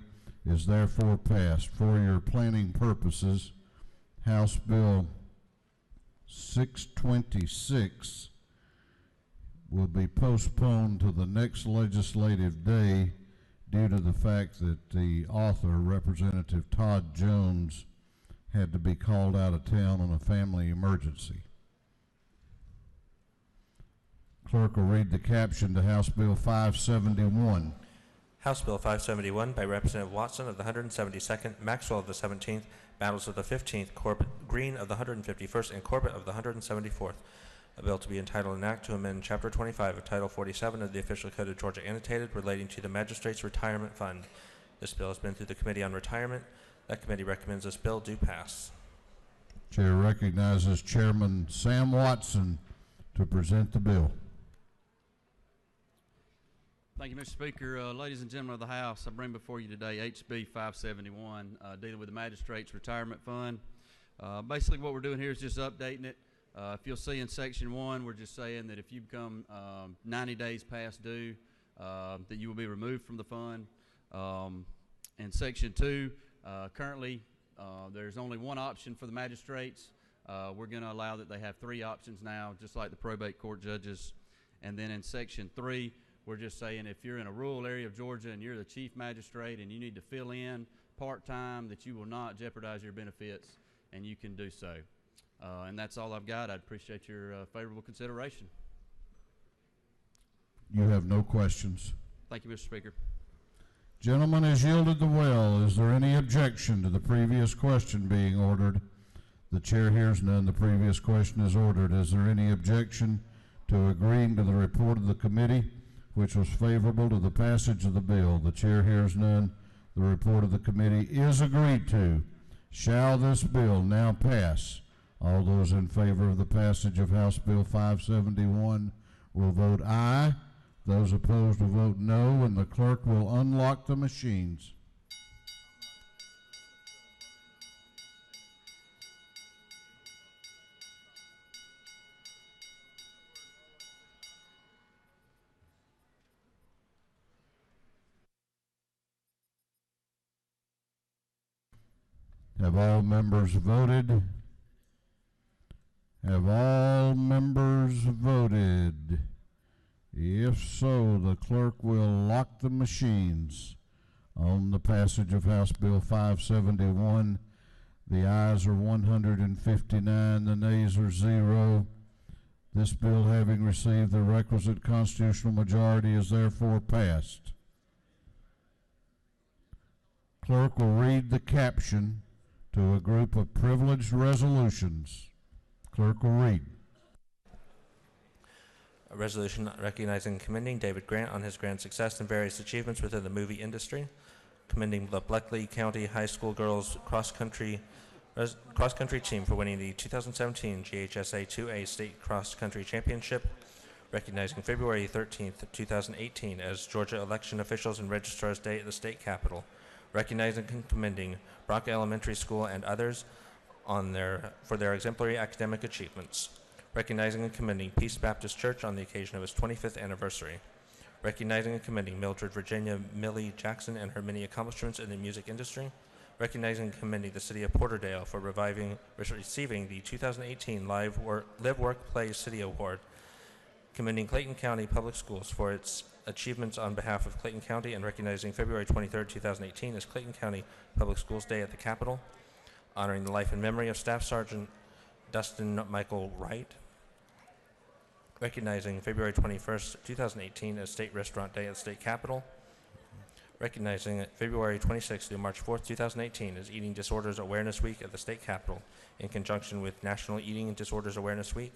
[SPEAKER 1] is therefore passed. For your planning purposes, House Bill 626 will be postponed to the next legislative day due to the fact that the author, Representative Todd Jones, had to be called out of town on a family emergency. Clerk will read the caption to House Bill 571.
[SPEAKER 5] House Bill 571 by Representative Watson of the 172nd, Maxwell of the 17th, Battles of the 15th, Green of the 151st, and Corbett of the 174th. A bill to be entitled an act to amend Chapter 25 of Title 47 of the Official Code of Georgia Annotated relating to the Magistrates Retirement Fund. This bill has been through the Committee on Retirement. That committee recommends this bill do pass.
[SPEAKER 1] Chair recognizes Chairman Sam Watson to present the bill.
[SPEAKER 22] Thank you, Mr. Speaker. Ladies and gentlemen of the House, I bring before you today HB 571, dealing with the Magistrates Retirement Fund. Basically, what we're doing here is just updating it. If you'll see in Section 1, we're just saying that if you become 90 days past due, that you will be removed from the fund. In Section 2, currently, there's only one option for the magistrates. We're going to allow that they have 3 options now, just like the probate court judges. And then in Section 3, we're just saying if you're in a rural area of Georgia and you're the chief magistrate and you need to fill in part-time, that you will not jeopardize your benefits, and you can do so. And that's all I've got. I'd appreciate your favorable consideration.
[SPEAKER 1] You have no questions.
[SPEAKER 22] Thank you, Mr. Speaker.
[SPEAKER 1] Gentleman has yielded the well. Is there any objection to the previous question being ordered? The chair hears none. The previous question is ordered. Is there any objection to agreeing to the report of the committee, which was favorable to the passage of the bill? The chair hears none. The report of the committee is agreed to. Shall this bill now pass? All those in favor of the passage of House Bill 571 will vote aye. Those opposed will vote no, and the clerk will unlock the machines. Have all members voted? Have all members voted? If so, the clerk will lock the machines. On the passage of House Bill 571, the ayes are 159, the nays are 0. This bill, having received the requisite constitutional majority, is therefore passed. Clerk will read the caption to a group of privileged resolutions. Clerk will read.
[SPEAKER 5] A resolution recognizing and commending David Grant on his grand success and various achievements within the movie industry, commending the Bleckley County High School girls cross-country team for winning the 2017 GHSA 2A State Cross Country Championship, recognizing February 13th, 2018 as Georgia Election Officials and Registrars Day at the state capitol, recognizing and commending Brock Elementary School and others for their exemplary academic achievements, recognizing and commending Peace Baptist Church on the occasion of its 25th anniversary, recognizing and commending Mildred Virginia Millie Jackson and her many accomplishments in the music industry, recognizing and commending the City of Porterdale for receiving the 2018 Live Work Play City Award, commending Clayton County Public Schools for its achievements on behalf of Clayton County and recognizing February 23rd, 2018 as Clayton County Public Schools Day at the Capitol, honoring the life and memory of Staff Sergeant Dustin Michael Wright, recognizing February 21st, 2018 as State Restaurant Day at the State Capitol, recognizing February 26th through March 4th, 2018 as Eating Disorders Awareness Week at the State Capitol in conjunction with National Eating Disorders Awareness Week,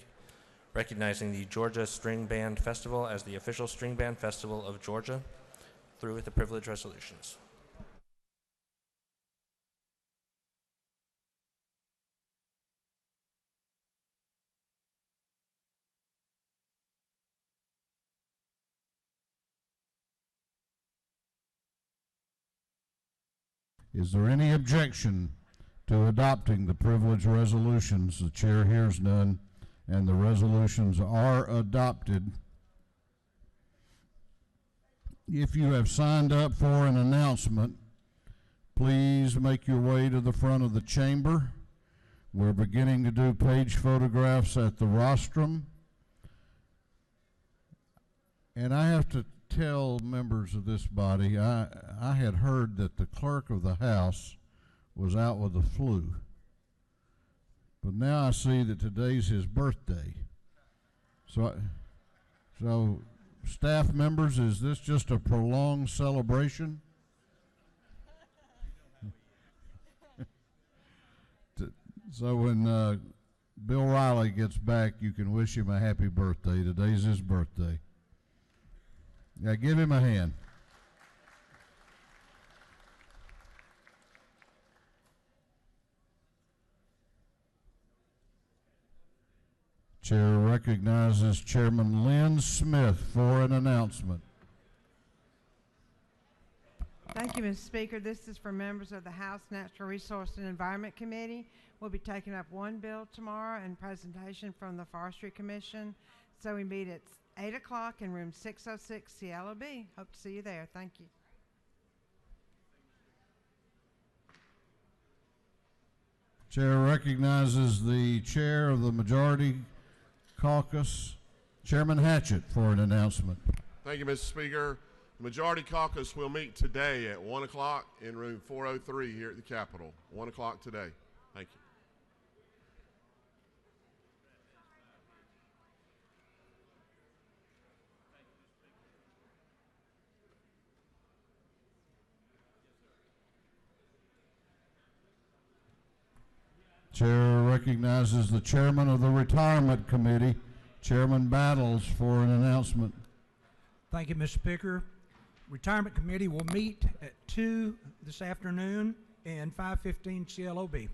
[SPEAKER 5] recognizing the Georgia String Band Festival as the official String Band Festival of Georgia, through with the privilege resolutions.
[SPEAKER 1] Is there any objection to adopting the privilege resolutions? The chair hears none, and the resolutions are adopted. If you have signed up for an announcement, please make your way to the front of the chamber. We're beginning to do page photographs at the rostrum. And I have to tell members of this body, I had heard that the clerk of the House was out with the flu. But now I see that today's his birthday. So staff members, is this just a prolonged celebration? So when Bill Riley gets back, you can wish him a happy birthday. Today's his birthday. Yeah, give him a hand. Chair recognizes Chairman Lynn Smith for an announcement.
[SPEAKER 7] Thank you, Mr. Speaker. This is for members of the House Natural Resource and Environment Committee. We'll be taking up one bill tomorrow and presentation from the Forestry Commission. So we meet at 8 o'clock in room 606 CLOB. Hope to see you there. Thank you.
[SPEAKER 1] Chair recognizes the chair of the Majority Caucus, Chairman Hatchett, for an announcement.
[SPEAKER 16] Thank you, Mr. Speaker. The Majority Caucus will meet today at 1 o'clock in room 403 here at the Capitol. 1 o'clock today. Thank you.
[SPEAKER 1] Chair recognizes the chairman of the Retirement Committee, Chairman Battles, for an announcement.
[SPEAKER 18] Thank you, Mr. Speaker. Retirement Committee will meet at 2 this afternoon in 515 CLOB.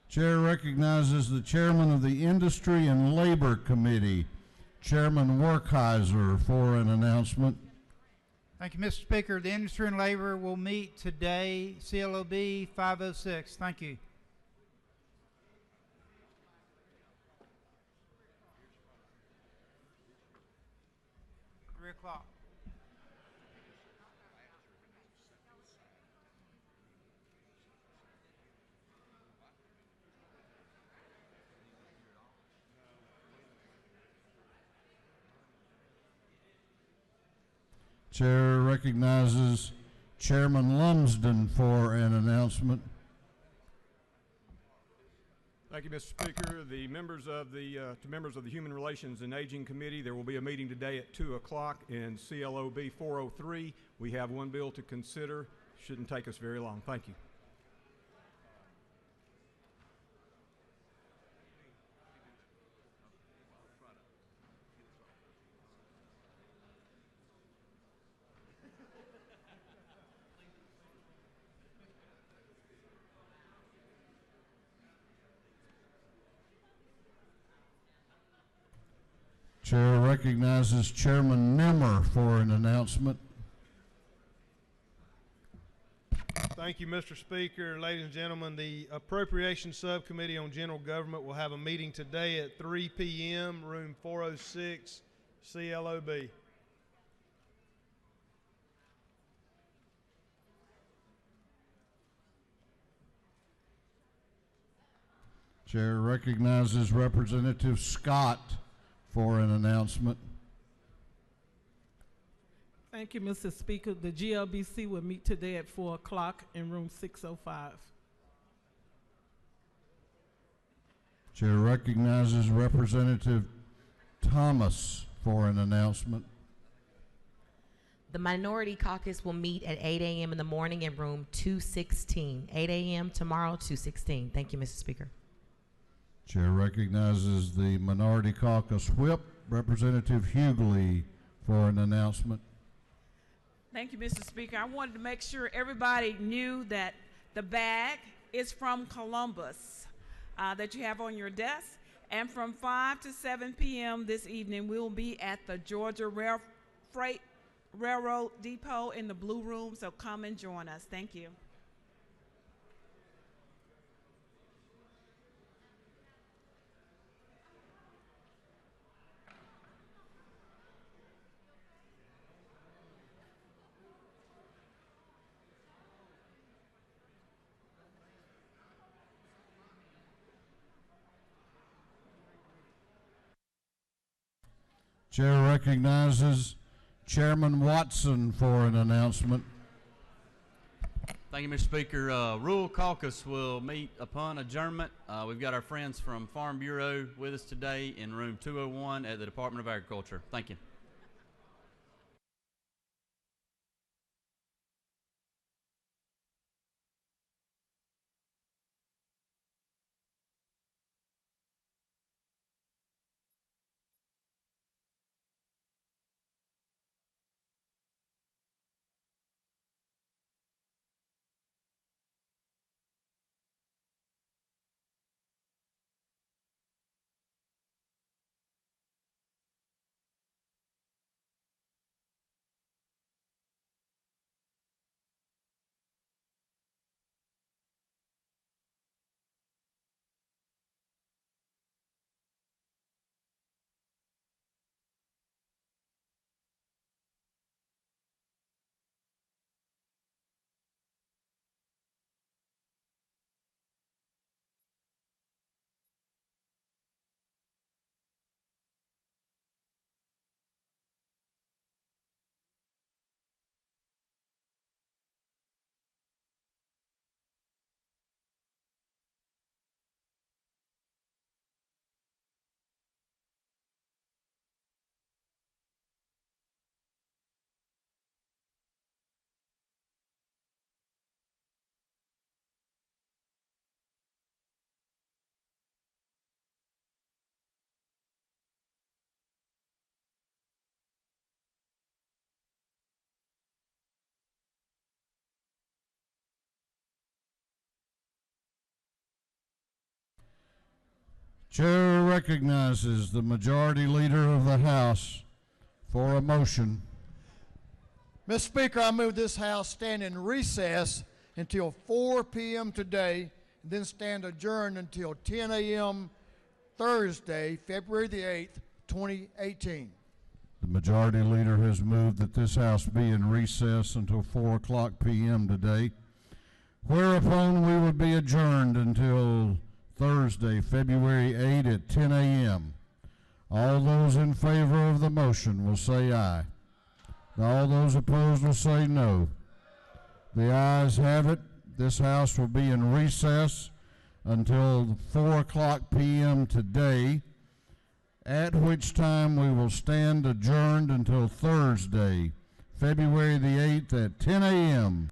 [SPEAKER 1] Chair recognizes the chairman of the Industry and Labor Committee, Chairman Werkheiser, for an announcement.
[SPEAKER 19] Thank you, Mr. Speaker. The Industry and Labor will meet today, CLOB 506. Thank you. Three o'clock.
[SPEAKER 1] Chair recognizes Chairman Lumsden for an announcement.
[SPEAKER 24] Thank you, Mr. Speaker. The members of the to members of the Human Relations and Aging Committee, there will be a meeting today at 2 o'clock in CLOB 403. We have one bill to consider. Shouldn't take us very long. Thank you.
[SPEAKER 1] Chair recognizes Chairman Nimmer for an announcement.
[SPEAKER 25] Thank you, Mr. Speaker. Ladies and gentlemen, the Appropriations Subcommittee on General Government will have a meeting today at 3 p.m., room 406, CLOB.
[SPEAKER 1] Chair recognizes Representative Scott for an announcement.
[SPEAKER 6] Thank you, Mr. Speaker. The GLBC will meet today at 4 o'clock in room 605.
[SPEAKER 1] Chair recognizes Representative Thomas for an announcement.
[SPEAKER 17] The Minority Caucus will meet at 8 a.m. in the morning in room 216. 8 a.m. tomorrow, 216. Thank you, Mr. Speaker.
[SPEAKER 1] Chair recognizes the Minority Caucus Whip, Representative Hughley, for an announcement.
[SPEAKER 2] Thank you, Mr. Speaker. I wanted to make sure everybody knew that the bag is from Columbus that you have on your desk. And from 5 to 7 p.m. this evening, we'll be at the Georgia Freight Railroad Depot in the Blue Room, so come and join us. Thank you.
[SPEAKER 1] Chair recognizes Chairman Watson for an announcement.
[SPEAKER 22] Thank you, Mr. Speaker. Rural Caucus will meet upon adjournment. We've got our friends from Farm Bureau with us today in room 201 at the Department of Agriculture. Thank you.
[SPEAKER 1] Chair recognizes the Majority Leader of the House for a motion.
[SPEAKER 20] Mr. Speaker, I move this House stand in recess until 4 p.m. today, and then stand adjourned until 10 a.m. Thursday, February the 8th, 2018.
[SPEAKER 1] The Majority Leader has moved that this House be in recess until 4 o'clock p.m. today, whereupon we would be adjourned until Thursday, February 8 at 10 a.m. All those in favor of the motion will say aye. All those opposed will say no. The ayes have it. This House will be in recess until 4 o'clock p.m. today, at which time we will stand adjourned until Thursday, February the 8th at 10 a.m.